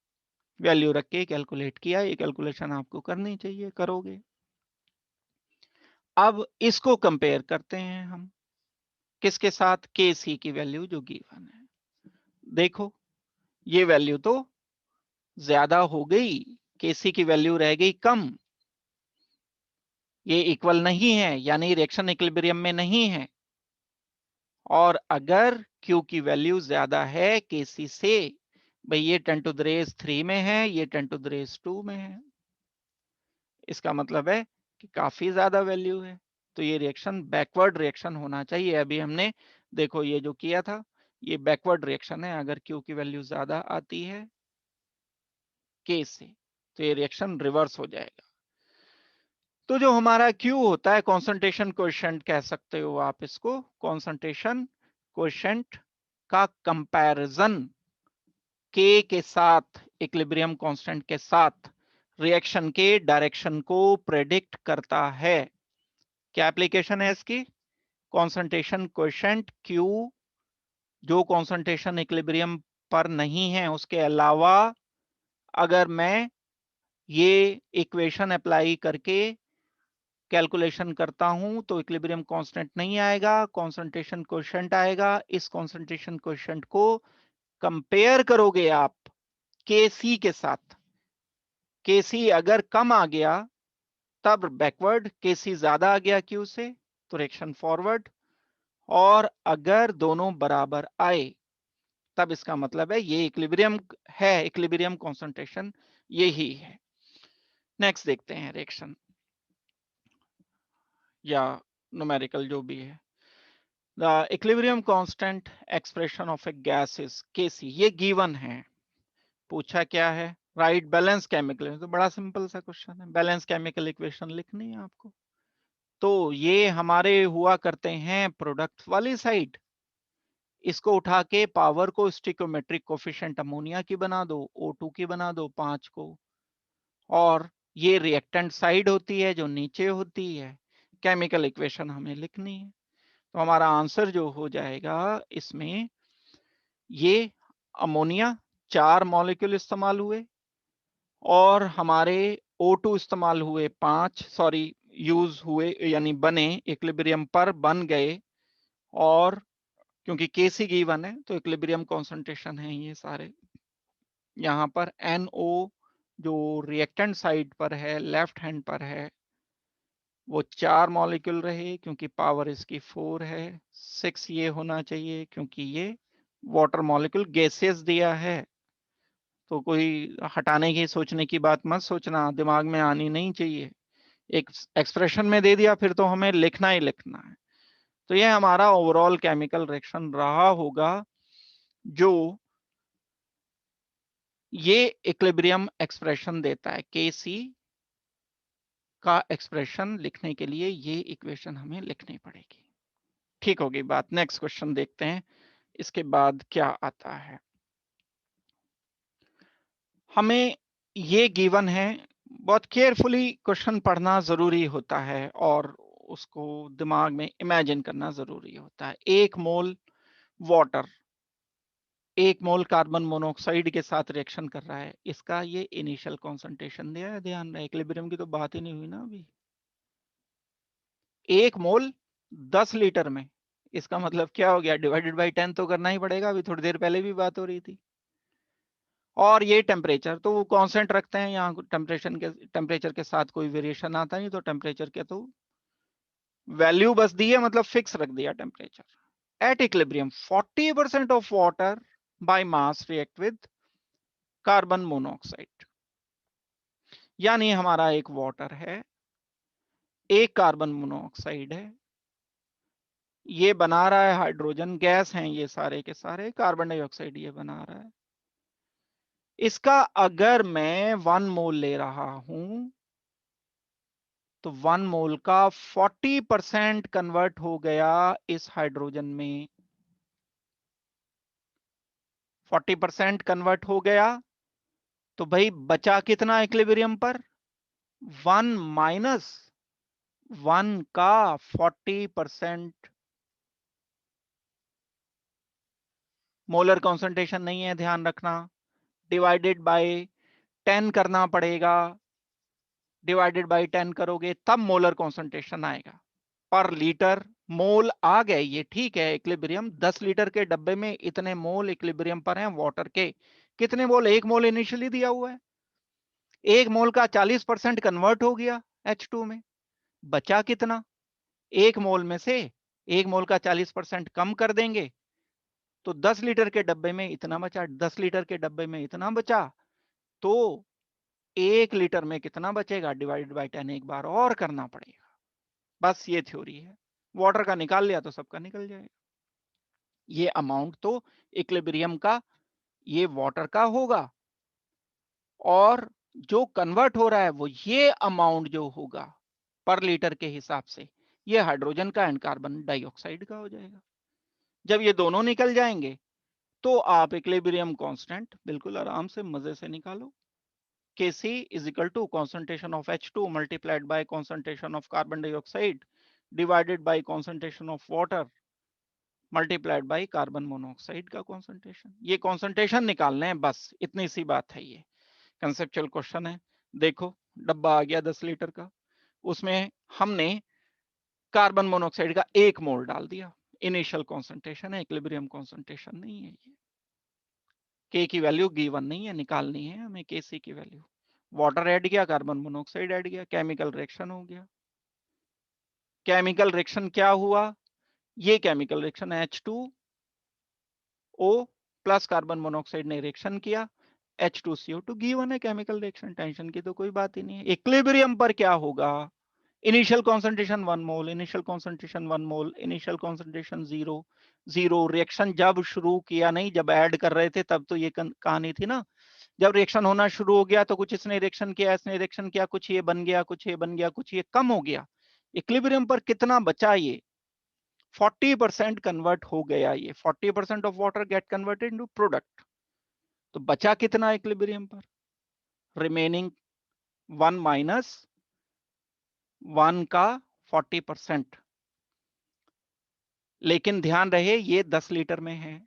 वैल्यू रख के कैलकुलेट किया। ये कैलकुलेशन आपको करनी चाहिए, करोगे। अब इसको कंपेयर करते हैं हम किसके साथ, के सी की वैल्यू जो गिवन है। देखो ये वैल्यू तो ज्यादा हो गई, के सी की वैल्यू रह गई कम, ये इक्वल नहीं है, यानी रिएक्शन इक्विलिब्रियम में नहीं है। और अगर Q की वैल्यू ज्यादा है Kc से, भाई ये 10 टू द रेज 3 में है, ये 10 टू द रेज 2 में है, इसका मतलब है कि काफी ज्यादा वैल्यू है। तो ये रिएक्शन बैकवर्ड रिएक्शन होना चाहिए। अभी हमने देखो ये जो किया था, ये बैकवर्ड रिएक्शन है। अगर Q की वैल्यू ज्यादा आती है K से, तो ये रिएक्शन रिवर्स हो जाएगा। तो जो हमारा Q होता है, कॉन्सेंट्रेशन कोएफिशिएंट कह सकते हो आप इसको, कॉन्सेंट्रेशन कोएफिशिएंट का कंपैरिजन K के साथ, इक्विलिब्रियम कांस्टेंट के साथ रिएक्शन के डायरेक्शन को प्रेडिक्ट करता है। क्या एप्लीकेशन है इसकी, कॉन्सेंट्रेशन कोएफिशिएंट Q जो कॉन्सेंट्रेशन इक्विलिब्रियम पर नहीं है, उसके अलावा अगर मैं ये इक्वेशन अप्लाई करके कैलकुलेशन करता हूं तो इक्विलिब्रियम कांस्टेंट नहीं आएगा, कॉन्सेंट्रेशन कोएफिशिएंट आएगा। इस कॉन्सेंट्रेशन कोएफिशिएंट को कंपेयर करोगे आप Kc के साथ। Kc अगर कम आ गया तब बैकवर्ड, Kc ज्यादा आ गया Q से तो रिएक्शन फॉरवर्ड। और अगर दोनों बराबर आए तब इसका मतलब है ये इक्विलिब्रियम है, इक्विलिब्रियम कॉन्सेंट्रेशन यही है। नेक्स्ट देखते हैं रिएक्शन या न्यूमेरिकल जो भी है। The equilibrium constant expression of a gas is Kc, ये गिवन है। पूछा क्या है, राइट बैलेंस केमिकल, तो बड़ा सिंपल सा क्वेश्चन है, बैलेंस केमिकल इक्वेशन लिखनी है आपको। तो ये हमारे हुआ करते हैं प्रोडक्ट वाली साइड, इसको उठा के पावर को स्टिकोमेट्रिक कोफिशिएंट अमोनिया की बना दो, O2 की बना दो 5 को, और ये रिएक्टेंट साइड होती है जो नीचे होती है। केमिकल इक्वेशन हमें लिखनी है। तो हमारा आंसर जो हो जाएगा इसमें, ये अमोनिया 4 मॉलिक्यूल इस्तेमाल हुए और हमारे O2 इस्तेमाल हुए 5, सॉरी यूज हुए यानी बने, इक्विलिब्रियम पर बन गए। और क्योंकि Kc गिवन है तो इक्विलिब्रियम कॉन्सेंट्रेशन है ये सारे। यहाँ पर NO जो रिएक्टेंट साइड पर है, लेफ्ट हैंड पर है, वो 4 मॉलिक्यूल रहे क्योंकि पावर इसकी 4 है। 6 ये होना चाहिए क्योंकि ये वाटर मॉलिक्यूल गैसेस दिया है। तो कोई हटाने की सोचने की बात मत सोचना, दिमाग में आनी नहीं चाहिए। एक एक्सप्रेशन में दे दिया फिर तो हमें लिखना ही लिखना है। तो ये हमारा ओवरऑल केमिकल रिएक्शन रहा होगा, जो ये इक्विलिब्रियम एक्सप्रेशन देता है। Kc का एक्सप्रेशन लिखने के लिए ये इक्वेशन हमें लिखनी पड़ेगी। ठीक होगी बात। नेक्स्ट क्वेश्चन देखते हैं इसके बाद क्या आता है। हमें ये गिवन है, बहुत केयरफुली क्वेश्चन पढ़ना जरूरी होता है और उसको दिमाग में इमेजिन करना जरूरी होता है। 1 मोल वाटर 1 मोल कार्बन मोनोऑक्साइड के साथ रिएक्शन कर रहा है, इसका ये इनिशियल कॉन्सेंट्रेशन दिया है। ध्यान रहे, इक्विलिब्रियम की तो बात ही नहीं हुई ना अभी। 1 मोल 10 लीटर में, इसका मतलब क्या हो गया, डिवाइडेड बाई 10 तो करना ही पड़ेगा, अभी थोड़ी देर पहले भी बात हो रही थी। और ये टेम्परेचर तो वो कांस्टेंट रखते हैं, यहाँ टेम्परेचर के साथ कोई वेरिएशन आता नहीं, तो टेम्परेचर के तो वैल्यू बस दी है, मतलब फिक्स रख दिया temperature. At equilibrium 40% of water by mass react with carbon monoxide, यानी हमारा एक वाटर है, एक कार्बन मोनोऑक्साइड है, ये बना रहा है हाइड्रोजन गैस हैं ये सारे के सारे, कार्बन डाइऑक्साइड ये बना रहा है। इसका अगर मैं 1 मोल ले रहा हूं तो 1 मोल का 40% कन्वर्ट हो गया इस हाइड्रोजन में, 40% कन्वर्ट हो गया। तो भाई बचा कितना इक्विलिब्रियम पर, 1 माइनस 1 का 40% मोलर कॉन्सेंट्रेशन नहीं है, ध्यान रखना, डिवाइडेड बाय 10 करना पड़ेगा। डिवाइडेड बाय 10 करोगे तब मोलर कॉन्सेंट्रेशन आएगा पर लीटर। मोल आ गए ये ठीक है, इक्विलिब्रियम 10 लीटर के डब्बे में इतने मोल इक्विलिब्रियम पर हैं वाटर के। कितने मोल? एक मोल इनिशियली दिया हुआ है, एक मोल का 40% कन्वर्ट हो गया H2 में, बचा कितना? एक मोल में से एक मोल का 40% कम कर देंगे तो 10 लीटर के डब्बे में इतना बचा, 10 लीटर के डब्बे में इतना बचा, तो 1 लीटर में कितना बचेगा? डिवाइडेड बाय 10 एक बार और करना पड़ेगा। बस ये थ्योरी है। वाटर का निकाल लिया तो सबका निकल जाएगा। ये अमाउंट तो इक्विलिब्रियम का, ये वाटर का होगा, और जो कन्वर्ट हो रहा है वो ये अमाउंट जो होगा पर लीटर के हिसाब से, ये हाइड्रोजन का एंड कार्बन डाइऑक्साइड का हो जाएगा। जब ये दोनों निकल जाएंगे तो आप इक्विलिब्रियम कांस्टेंट बिल्कुल आराम से मजे से निकालो। Kc is equal to concentration of H2 multiplied by concentration of carbon dioxide divided by concentration of water multiplied by carbon monoxide का कॉन्सेंट्रेशन। ये कॉन्सेंट्रेशन निकालने हैं, बस इतनी सी बात है। ये कंसेप्चुअल क्वेश्चन है। देखो डब्बा आ गया 10 लीटर का, उसमें हमने कार्बन मोनोऑक्साइड का 1 मोल डाल दिया। इनिशियल कॉन्सेंट्रेशन है, इक्विलिब्रियम कॉन्सेंट्रेशन नहीं है। ये के की वैल्यू गिवन नहीं है, निकालनी है हमें के सी की वैल्यू। वाटर ऐड किया, कार्बन मोनोऑक्साइड ऐड किया, केमिकल रिएक्शन हो गया। केमिकल रिएक्शन क्या हुआ? ये chemical reaction H2O plus carbon monoxide ने रिएक्शन किया, H2CO2 गिवन है केमिकल रिएक्शन, टेंशन की तो कोई बात ही नहीं है। इक्विलिब्रियम पर क्या होगा? इनिशियल कॉन्सेंट्रेशन 1 मोल, इनिशियल कॉन्सेंट्रेशन 1 मोल, इनिशियल कॉन्सेंट्रेशन 0 0। रिएक्शन जब शुरू किया नहीं, जब ऐड कर रहे थे तब तो ये कहानी थी ना। जब रिएक्शन होना शुरू हो गया तो कुछ इसने रिएक्शन किया, इसने रिएक्शन किया, कुछ ये बन गया, कुछ ये बन गया, कुछ ये कम हो गया। इक्विलिब्रियम पर कितना बचा? ये 40% कन्वर्ट हो गया। ये 40% of water get converted into product. तो बचा कितना इक्विलिब्रियम पर? रिमेनिंग 1 माइनस 1 का 40%। लेकिन ध्यान रहे ये 10 लीटर में है।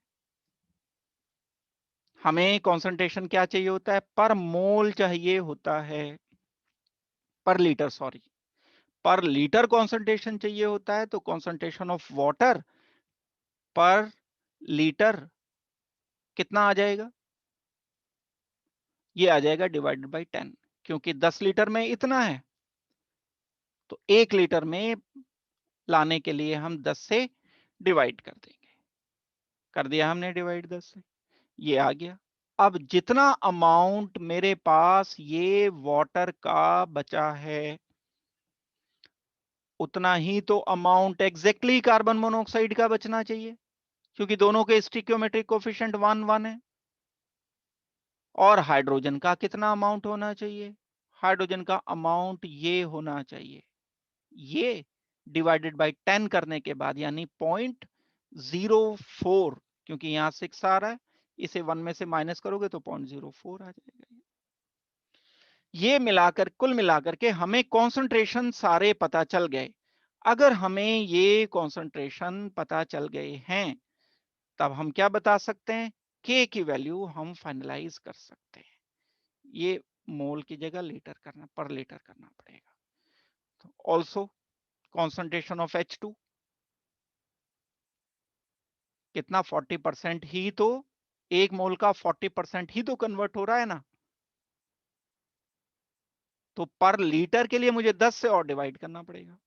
हमें कॉन्सेंट्रेशन क्या चाहिए होता है? पर मोल चाहिए होता है, पर लीटर सॉरी, पर लीटर कॉन्सेंट्रेशन चाहिए होता है। तो कॉन्सेंट्रेशन ऑफ वाटर पर लीटर कितना आ जाएगा? ये आ जाएगा डिवाइडेड बाय 10, क्योंकि 10 लीटर में इतना है तो 1 लीटर में लाने के लिए हम 10 से डिवाइड कर देंगे। कर दिया हमने डिवाइड 10 से, ये आ गया। अब जितना अमाउंट मेरे पास ये वाटर का बचा है उतना ही तो अमाउंट एग्जैक्टली कार्बन मोनोऑक्साइड का बचना चाहिए, क्योंकि दोनों के स्टिक्योमेट्रिक कोफिशिएंट 1 1 है। और हाइड्रोजन का कितना अमाउंट होना चाहिए? हाइड्रोजन का अमाउंट ये होना चाहिए, ये डिवाइडेड बाय 10 करने के बाद, यानी 0.04, क्योंकि यहां 6 आ रहा है, इसे 1 में से माइनस करोगे तो 0.04 आ जाएगा। ये मिलाकर, कुल मिलाकर के हमें कॉन्सेंट्रेशन सारे पता चल गए। अगर हमें ये कॉन्सेंट्रेशन पता चल गए हैं तब हम क्या बता सकते हैं? के की वैल्यू हम फाइनलाइज कर सकते हैं। ये मोल की जगह लीटर करना, पर लीटर करना पड़ेगा। तो ऑल्सो कॉन्सेंट्रेशन ऑफ H2 कितना? 40% ही तो, एक मोल का 40% ही तो कन्वर्ट हो रहा है ना। तो पर लीटर के लिए मुझे 10 से और डिवाइड करना पड़ेगा।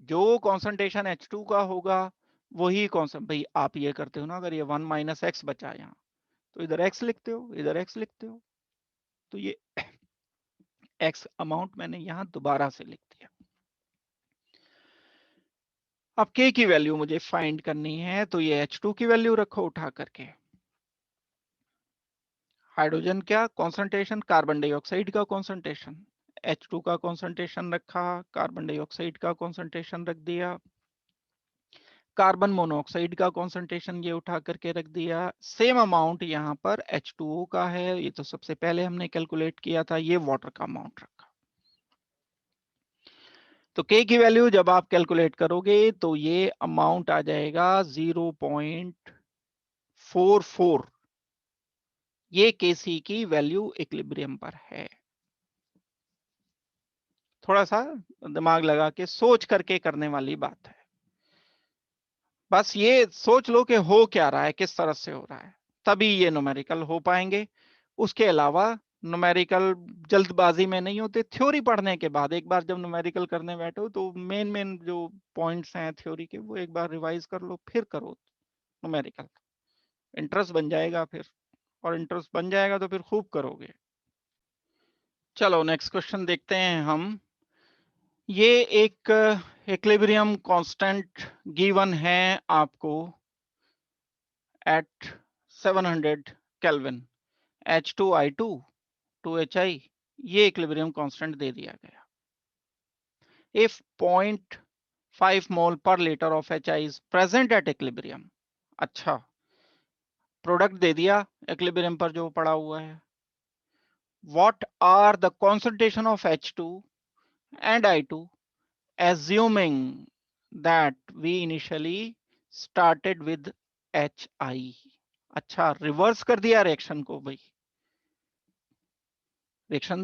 जो कॉन्सेंट्रेशन H2 का होगा वही कॉन्सेंट, भाई आप ये करते हो ना, अगर ये 1 माइनस एक्स बचा यहाँ तो इधर x लिखते हो, इधर x लिखते हो, तो ये x अमाउंट मैंने यहां दोबारा से लिख दिया। अब k की वैल्यू मुझे फाइंड करनी है, तो ये H2 की वैल्यू रखो उठा करके। हाइड्रोजन क्या कॉन्सेंट्रेशन? कार्बन डाइऑक्साइड का कॉन्सेंट्रेशन। H2 का कॉन्सेंट्रेशन रखा, कार्बन डाइऑक्साइड का कॉन्सेंट्रेशन रख दिया, कार्बन मोनोऑक्साइड का कॉन्सेंट्रेशन ये उठा करके रख दिया। सेम अमाउंट यहाँ पर H2O का है, ये तो सबसे पहले हमने कैलकुलेट किया था, ये वाटर का अमाउंट रखा। तो के की वैल्यू जब आप कैलकुलेट करोगे तो ये अमाउंट आ जाएगा 0.44। ये केसी की वैल्यू इक्विलिब्रियम पर है। थोड़ा सा दिमाग लगा के सोच करके करने वाली बात है। बस ये सोच लो कि हो क्या रहा है, किस तरह से हो रहा है, तभी ये न्यूमेरिकल हो पाएंगे। उसके अलावा न्यूमेरिकल जल्दबाजी में नहीं होते। थ्योरी पढ़ने के बाद एक बार जब न्यूमेरिकल करने बैठो तो मेन मेन जो पॉइंट्स हैं थ्योरी के वो एक बार रिवाइज कर लो, फिर करो न्यूमेरिकल। इंटरेस्ट बन जाएगा फिर, और इंटरेस्ट बन जाएगा तो फिर खूब करोगे। चलो नेक्स्ट क्वेश्चन देखते हैं हम। ये एक इक्विलिब्रियम कांस्टेंट गिवन है आपको एट 700 केल्विन, H2I2 2HI, ये इक्विलिब्रियम कांस्टेंट दे दिया गया। If 0.5 mole per litre of HI is present at equilibrium. अच्छा, प्रोडक्ट दे दिया इक्विलिब्रियम पर जो पड़ा हुआ है। What are the concentration of H2 and I2 assuming that we initially started with HI। अच्छा, रिवर्स कर दिया रिएक्शन को भाई। रिएक्शन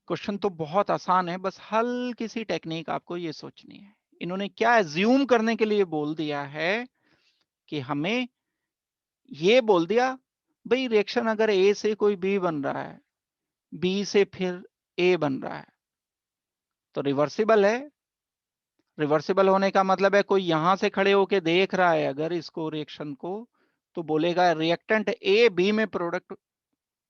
क्वेश्चन तो बहुत आसान है, बस हल्की सी टेक्निक आपको ये सोचनी है। इन्होंने क्या एज्यूम करने के लिए बोल दिया है कि हमें ये बोल दिया भाई रिएक्शन अगर ए से कोई बी बन रहा है, बी से फिर ए बन रहा है, तो रिवर्सिबल है। रिवर्सिबल होने का मतलब है कोई यहां से खड़े होके देख रहा है अगर इसको रिएक्शन को, तो बोलेगा रिएक्टेंट ए बी में प्रोडक्ट,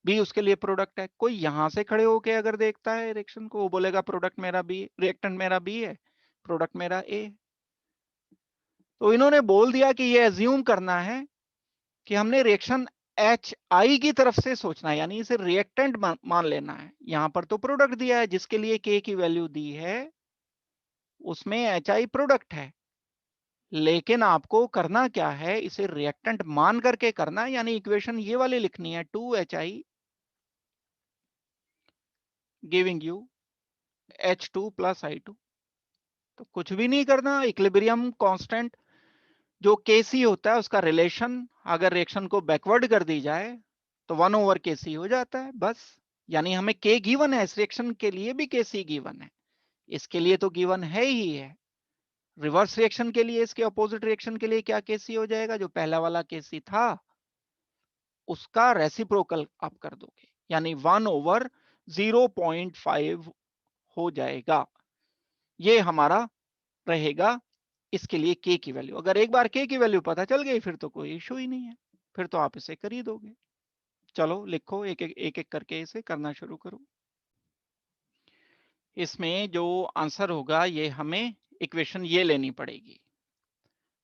बी उसके लिए प्रोडक्ट है। कोई यहां से खड़े होके अगर देखता है रिएक्शन को, वो बोलेगा प्रोडक्ट मेरा बी, रिएक्टेंट मेरा बी है, प्रोडक्ट मेरा ए। तो इन्होंने बोल दिया कि ये एज्यूम करना है कि हमने रिएक्शन एच आई की तरफ से सोचना है, यानी इसे रिएक्टेंट मान लेना है। यहां पर तो प्रोडक्ट दिया है जिसके लिए के की वैल्यू दी है, उसमें एच आई प्रोडक्ट है। लेकिन आपको करना क्या है, इसे रिएक्टेंट मान करके करना है, यानी इक्वेशन ये वाली लिखनी है 2HI giving you H2 plus I2। तो कुछ भी नहीं करना, इक्विलिब्रियम कांस्टेंट जो केसी होता है उसका रिलेशन अगर रिएक्शन को बैकवर्ड कर दी जाए तो 1 ओवर केसी हो जाता है बस। यानी हमें के गिवन है, इस रिएक्शन के लिए भी केसी गिवन है, इसके लिए तो गिवन है ही है। रिवर्स रिएक्शन के लिए, इसके अपोजिट रिएक्शन के लिए क्या केसी हो जाएगा, जो पहला वाला केसी था उसका रेसिप्रोकल आप कर दोगे, यानी 1/0.5 हो जाएगा। ये हमारा रहेगा इसके लिए के की वैल्यू। अगर एक बार के की वैल्यू पता चल गई फिर तो कोई इशू ही नहीं है, फिर तो आप इसे कर ही दोगे। चलो लिखो, एक एक करके इसे करना शुरू करो। इसमें जो आंसर होगा ये हमें इक्वेशन ये लेनी पड़ेगी।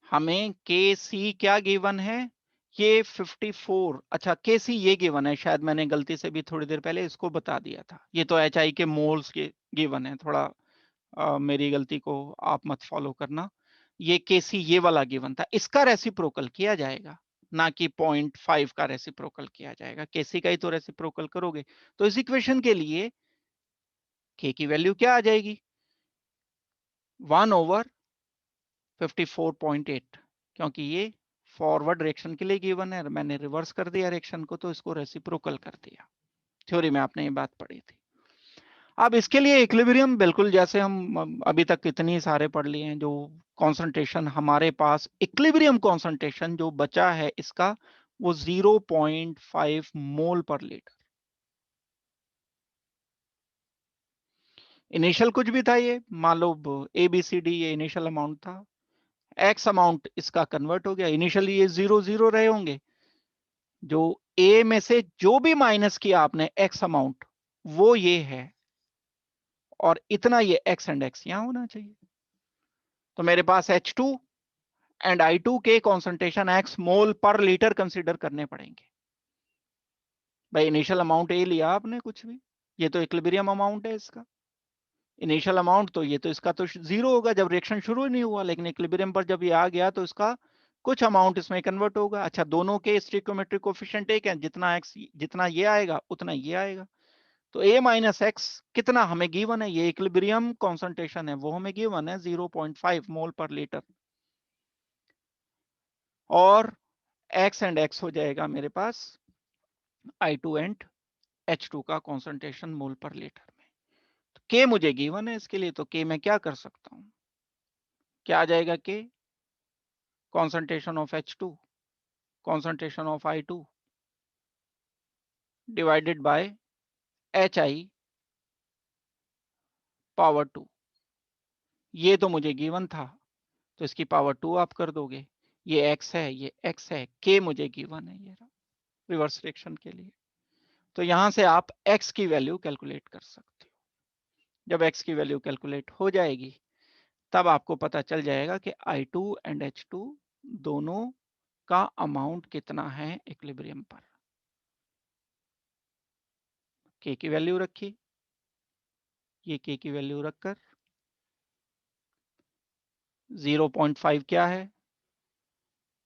हमें के सी क्या गिवन है, ये 54। अच्छा, के सी ये गिवन है, शायद मैंने गलती से भी थोड़ी देर पहले इसको बता दिया था। ये तो एच आई के मोल्स के गिवन है, थोड़ा मेरी गलती को आप मत फॉलो करना। ये केसी ये वाला गिवन था, इसका रेसिप्रोकल किया जाएगा, ना कि 0.5 का रेसिप्रोकल किया जाएगा। केसी का ही तो रेसिप्रोकल करोगे। तो इस इक्वेशन के लिए के की वैल्यू क्या आ जाएगी, 1/54.8, क्योंकि ये फॉरवर्ड रिएक्शन के लिए गिवन है, मैंने रिवर्स कर दिया रिएक्शन को तो इसको रेसिप्रोकल कर दिया। थ्योरी में आपने ये बात पढ़ी थी। अब इसके लिए इक्विलिब्रियम बिल्कुल जैसे हम अभी तक कितनी सारे पढ़ लिए हैं, जो कॉन्सेंट्रेशन हमारे पास इक्विलिब्रियम कॉन्सेंट्रेशन जो बचा है इसका वो 0.5 मोल पर लीटर। इनिशियल कुछ भी था, ये मान लो ABCD ये इनिशियल अमाउंट था, एक्स अमाउंट इसका कन्वर्ट हो गया। इनिशियली ये 0 0 रहे होंगे, जो ए में से जो भी माइनस किया आपने एक्स अमाउंट वो ये है, और इतना ये एक्स एंड एक्स यहां होना चाहिए। तो मेरे पास H2 एंड I2 के कॉन्सेंट्रेशन एक्स मोल पर लीटर कंसीडर करने पड़ेंगे। भाई इनिशियल अमाउंट ए लिया आपने कुछ भी, ये तो इक्विलिब्रियम अमाउंट है इसका इनिशियल अमाउंट, तो ये तो इसका तो जीरो होगा जब रिएक्शन शुरू ही नहीं हुआ, लेकिन इक्विलिब्रियम पर जब ये आ गया तो इसका कुछ अमाउंट इसमें कन्वर्ट होगा। अच्छा, दोनों के स्टोइकियोमेट्रिक कोएफिशिएंट एक है, जितना एक्स जितना ये आएगा उतना ये आएगा, तो A माइनस एक्स कितना हमें गिवन है, ये इक्विलिब्रियम कॉन्सेंट्रेशन है, वो हमें गिवन है 0.5 मोल पर लीटर, और x एंड x हो जाएगा मेरे पास I2 एंड H2 का कॉन्सेंट्रेशन मोल पर लीटर में। तो K मुझे गिवन है इसके लिए, तो K मैं क्या कर सकता हूं, क्या आ जाएगा K, concentration of H2, concentration of I2 divided by HI power 2। ये तो मुझे गिवन था, तो इसकी पावर 2 आप कर दोगे, ये x है, ये x है, K मुझे गिवन है ये रिवर्स रिएक्शन के लिए। तो यहां से आप x की वैल्यू कैलकुलेट कर सकते हो। जब x की वैल्यू कैलकुलेट हो जाएगी तब आपको पता चल जाएगा कि I2 एंड H2 दोनों का अमाउंट कितना है इक्विलिब्रियम पर। K की वैल्यू रखी, ये K की वैल्यू रखकर 0.5 क्या है,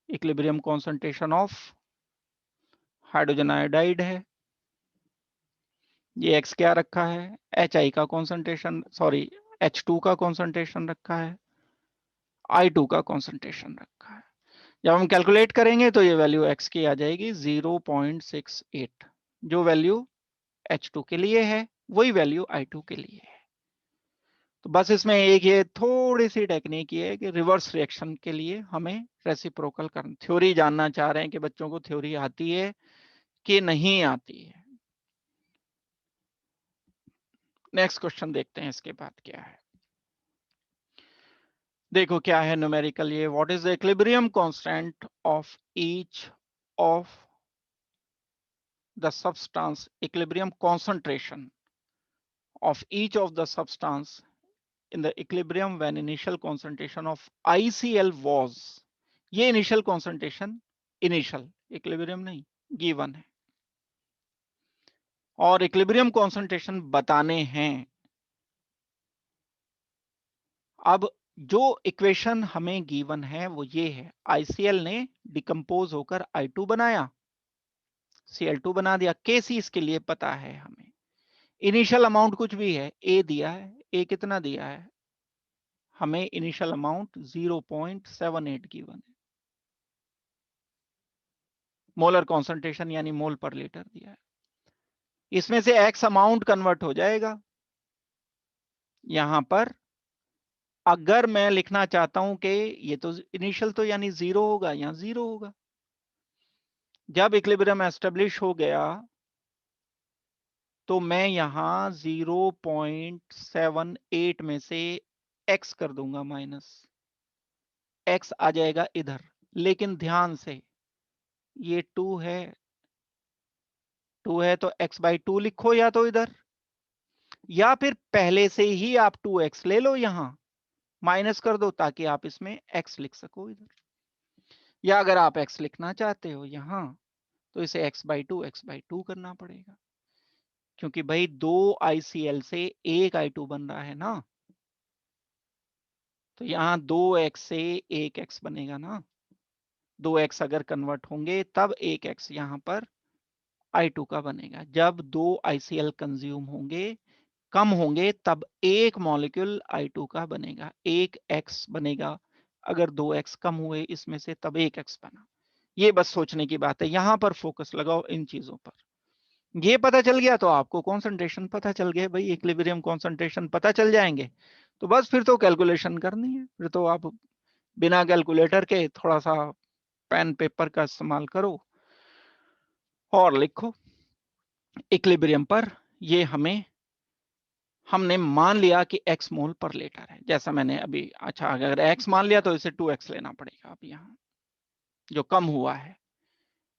equilibrium concentration of hydrogen iodide है, ये x क्या रखा है, HI का कॉन्सेंट्रेशन, सॉरी H2 का कॉन्सेंट्रेशन रखा है, I2 का कॉन्सेंट्रेशन रखा है। जब हम कैलकुलेट करेंगे तो ये वैल्यू x की आ जाएगी 0.68, जो वैल्यू H2 के लिए है वही वैल्यू I2 के लिए है। तो बस इसमें एक ये थोड़ी सी टेक्निक ये है कि रिवर्स रिएक्शन के लिए हमें रेसिप्रोकल करना, थ्योरी जानना चाह रहे हैं कि बच्चों को थ्योरी आती है कि नहीं आती है। नेक्स्ट क्वेश्चन देखते हैं इसके बाद क्या है। देखो क्या है न्यूमेरिकल, ये what is the equilibrium constant of each of the substance, equilibrium concentration of each of the substance in the equilibrium when initial concentration of ICl was, ये initial concentration, initial equilibrium नहीं given है, और equilibrium concentration बताने हैं। अब जो equation हमें given है वो ये है, ICl ने डिकम्पोज होकर I2 बनाया, Cl2 बना दिया, Kc इसके लिए पता है हमें, इनिशियल अमाउंट कुछ भी है, A दिया है, A कितना दिया है हमें, इनिशियल अमाउंट 0.78 गिवन है, मोलर कॉन्सेंट्रेशन यानी मोल पर लीटर दिया है, इसमें से x अमाउंट कन्वर्ट हो जाएगा यहां पर। अगर मैं लिखना चाहता हूं कि ये तो इनिशियल तो यानी 0 होगा, यहां 0 होगा, जब इक्विलिब्रियम एस्टेब्लिश हो गया तो मैं यहां 0.78 में से x कर दूंगा माइनस, x आ जाएगा इधर, लेकिन ध्यान से ये 2 है, 2 है तो x बाई 2 लिखो, या तो इधर, या फिर पहले से ही आप 2x ले लो, यहां माइनस कर दो ताकि आप इसमें x लिख सको इधर, या अगर आप x लिखना चाहते हो यहां तो इसे x/2 करना पड़ेगा, क्योंकि भाई 2 ICl से 1 I2 बन रहा है ना, तो यहां 2x से 1x बनेगा ना, 2x अगर कन्वर्ट होंगे तब 1x यहां पर I2 का बनेगा। जब 2 ICl कंज्यूम होंगे, कम होंगे, तब एक मॉलिक्यूल I2 का बनेगा, एक x बनेगा, अगर 2x कम हुए इसमें से तब 1x बना। ये बस सोचने की बात है, यहां पर फोकस लगाओ इन चीजों पर। ये पता चल गया तो आपको कॉन्सेंट्रेशन पता चल गया भाई, इक्विलिब्रियम कॉन्सेंट्रेशन पता चल जाएंगे तो बस फिर तो कैलकुलेशन करनी है, फिर तो आप बिना कैलकुलेटर के थोड़ा सा पेन पेपर का इस्तेमाल करो और लिखो। इक्विलिब्रियम पर ये हमने मान लिया कि x मोल पर लीटर है, जैसा मैंने अभी, अच्छा अगर x मान लिया तो इसे 2x लेना पड़ेगा, अब यहाँ जो कम हुआ है,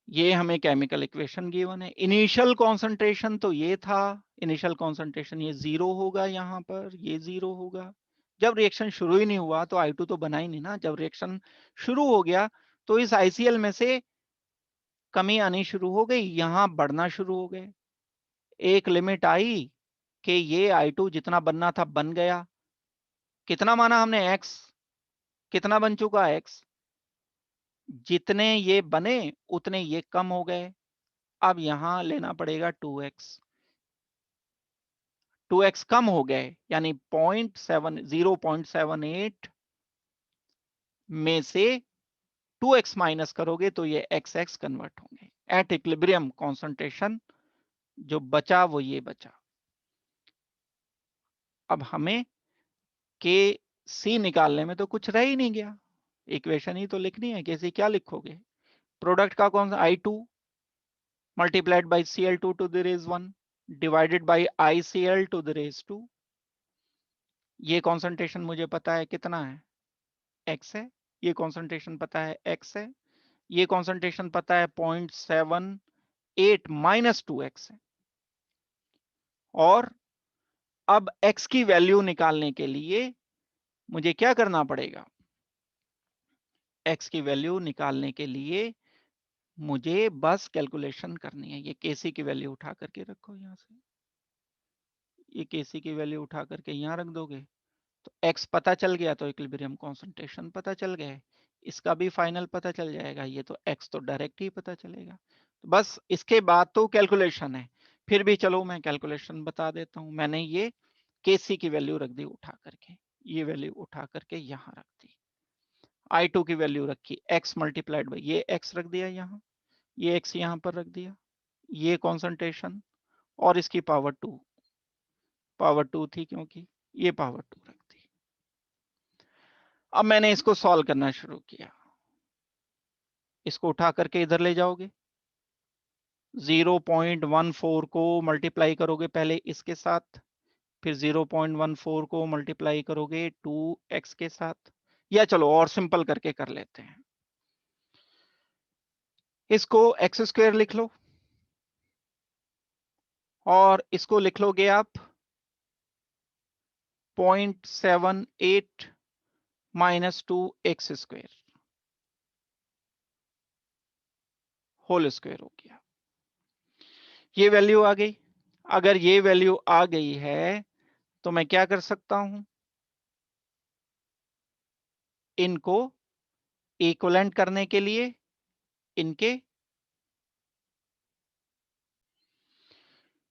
ये हमें केमिकल इक्वेशन गिवन है। इनिशियल कॉन्सेंट्रेशन तो ये था, इनिशियल कॉन्सेंट्रेशन ये 0 होगा, यहाँ पर ये 0 होगा, जब रिएक्शन शुरू ही नहीं हुआ तो I2 तो बना ही नहीं ना, जब रिएक्शन शुरू हो गया तो इस ICl में से कमी आनी शुरू हो गई, यहाँ बढ़ना शुरू हो गए, एक लिमिट आई कि ये I2 जितना बनना था बन गया, कितना माना हमने x, कितना बन चुका x, जितने ये बने उतने ये कम हो गए, अब यहां लेना पड़ेगा 2x, 2x कम हो गए, यानी 0.78 में से 2x माइनस करोगे तो ये xx कन्वर्ट होंगे। एट इक्विलिब्रियम कॉन्सेंट्रेशन जो बचा वो ये बचा। अब हमें के सी निकालने में तो कुछ रह ही नहीं गया, इक्वेशन ही तो लिखनी है। के सी क्या लिखोगे? प्रोडक्ट का कौन सा? I2 multiplied by Cl2 to the raise 1 divided by ICl to the raise 2। ये कॉन्सेंट्रेशन मुझे पता है कितना है, x है। ये कॉन्सेंट्रेशन पता है x है। ये कॉन्सेंट्रेशन पता है 0.78 माइनस 2x है। और अब x की वैल्यू निकालने के लिए मुझे क्या करना पड़ेगा? x की वैल्यू निकालने के लिए मुझे बस कैलकुलेशन करनी है। ये केसी की वैल्यू उठा करके रखो यहां से, ये केसी की वैल्यू उठा करके यहां रख दोगे तो x पता चल गया तो इक्विलिब्रियम कॉन्सेंट्रेशन पता चल गए। इसका भी फाइनल पता चल जाएगा। ये तो x तो डायरेक्ट ही पता चलेगा। तो बस इसके बाद तो कैलकुलेशन है। फिर भी चलो मैं कैलकुलेशन बता देता हूं। मैंने ये केसी की वैल्यू रख दी उठा करके, ये वैल्यू उठा करके यहां रख दी। I2 की वैल्यू रखी x मल्टीप्लाइड बाई ये x रख दिया यहाँ, ये x यहां पर रख दिया, ये कॉन्सेंट्रेशन और इसकी पावर 2 थी क्योंकि ये पावर 2 रख दी। अब मैंने इसको सॉल्व करना शुरू किया। इसको उठा करके इधर ले जाओगे, 0.14 को मल्टीप्लाई करोगे पहले इसके साथ, फिर 0.14 को मल्टीप्लाई करोगे 2x के साथ, या चलो और सिंपल करके कर लेते हैं। इसको एक्स स्क्वायर लिख लो और इसको लिख लोगे आप 0.78 minus 2x square whole square हो गया। ये वैल्यू आ गई। अगर ये वैल्यू आ गई है तो मैं क्या कर सकता हूं? इनको इक्विवेलेंट करने के लिए इनके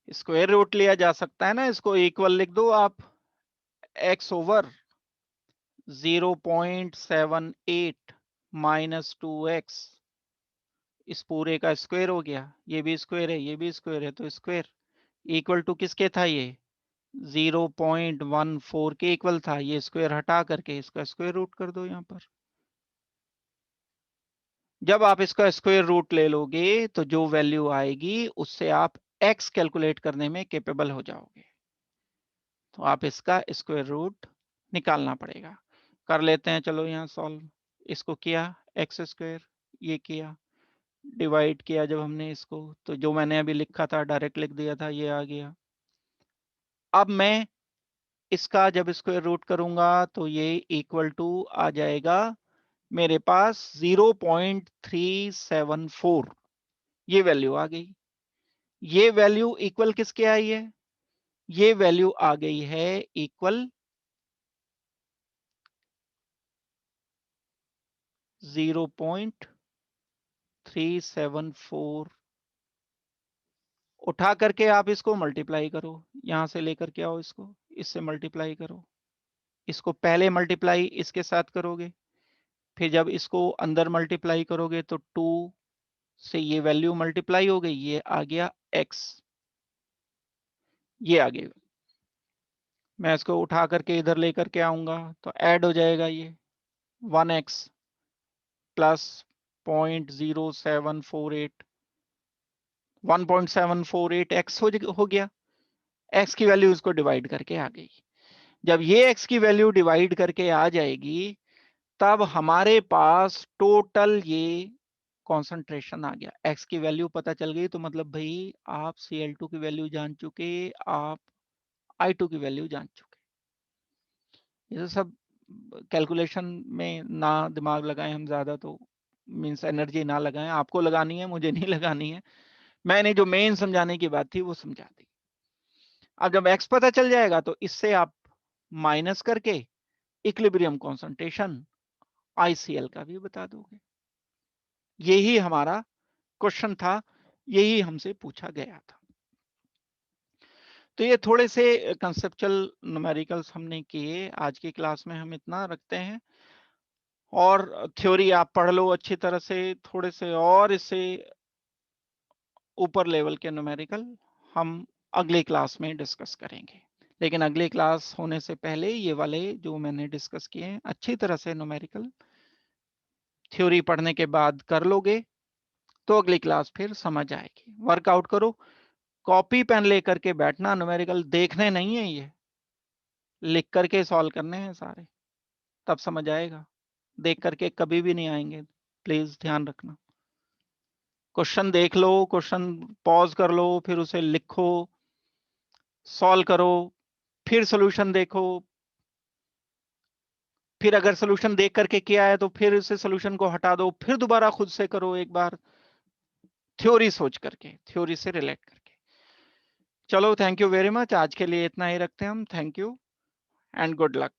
स्क्वायर रूट लिया जा सकता है ना। इसको इक्वल लिख दो आप, x ओवर 0.78 माइनस 2x, इस पूरे का स्क्वायर हो गया। ये भी स्क्वायर है, ये भी स्क्वायर है, तो स्क्वायर इक्वल टू किसके था? ये 0.14 के इक्वल था। ये स्क्वायर हटा करके इसका स्क्वायर रूट कर दो यहां पर। जब आप इसका स्क्वायर रूट ले लोगे तो जो वैल्यू आएगी उससे आप x कैलकुलेट करने में कैपेबल हो जाओगे। तो आप इसका स्क्वायर रूट निकालना पड़ेगा। कर लेते हैं चलो यहाँ सॉल्व। इसको किया एक्स स्क्वायर, ये किया, डिवाइड किया जब हमने इसको, तो जो मैंने अभी लिखा था डायरेक्ट लिख दिया था, ये आ गया। अब मैं इसका जब स्क्वायर रूट करूंगा तो ये इक्वल टू आ जाएगा मेरे पास 0.374। ये वैल्यू आ गई। ये वैल्यू इक्वल किसके आई है? ये वैल्यू आ गई है इक्वल 0.374। उठा करके आप इसको मल्टीप्लाई करो, यहां से लेकर के आओ इसको, इससे मल्टीप्लाई करो। इसको पहले मल्टीप्लाई इसके साथ करोगे, फिर जब इसको अंदर मल्टीप्लाई करोगे तो 2 से ये वैल्यू मल्टीप्लाई हो गई, ये आ गया x, ये आ गया। मैं इसको उठा करके इधर लेकर के आऊंगा तो ऐड हो जाएगा ये 1x प्लस 0.0748, 1.748x हो गया। x की वैल्यू इसको डिवाइड करके आ गई। जब ये x की वैल्यू डिवाइड करके आ जाएगी तब हमारे पास टोटल ये कॉन्सेंट्रेशन आ गया। x की वैल्यू पता चल गई तो मतलब भाई आप Cl2 की वैल्यू जान चुके, आप I2 की वैल्यू जान चुके। ये तो सब कैलकुलेशन में ना दिमाग लगाएं हम ज्यादा, तो मीन्स एनर्जी ना लगाएं। आपको लगानी है, मुझे नहीं लगानी है। मैंने जो मेन समझाने की बात थी वो समझा दी। अब जब x पता चल जाएगा तो इससे आप माइनस करके इक्विलिब्रियम कॉन्सेंट्रेशन ICl का भी बता दोगे। यही हमारा क्वेश्चन था, यही हमसे पूछा गया था। तो ये थोड़े से कंसेप्चुअल न्यूमेरिकल्स हमने किए। आज की क्लास में हम इतना रखते हैं, और थ्योरी आप पढ़ लो अच्छी तरह से। थोड़े से और इससे ऊपर लेवल के न्यूमेरिकल हम अगली क्लास में डिस्कस करेंगे। लेकिन अगली क्लास होने से पहले ये वाले जो मैंने डिस्कस किए हैं अच्छी तरह से न्यूमेरिकल थ्योरी पढ़ने के बाद कर लोगे तो अगली क्लास फिर समझ आएगी। वर्कआउट करो, कॉपी पेन लेकर के बैठना, न्यूमेरिकल देखने नहीं है, ये लिख करके सॉल्व करने हैं सारे, तब समझ आएगा। देख करके कभी भी नहीं आएंगे, प्लीज ध्यान रखना। क्वेश्चन देख लो, क्वेश्चन पॉज कर लो, फिर उसे लिखो, सॉल्व करो, फिर सॉल्यूशन देखो, फिर अगर सॉल्यूशन देख करके किया है तो फिर उसे सॉल्यूशन को हटा दो, फिर दोबारा खुद से करो एक बार, थ्योरी सोच करके, थ्योरी से रिलेट करके। चलो, थैंक यू वेरी मच। आज के लिए इतना ही रखते हैं हम। Thank you and good luck.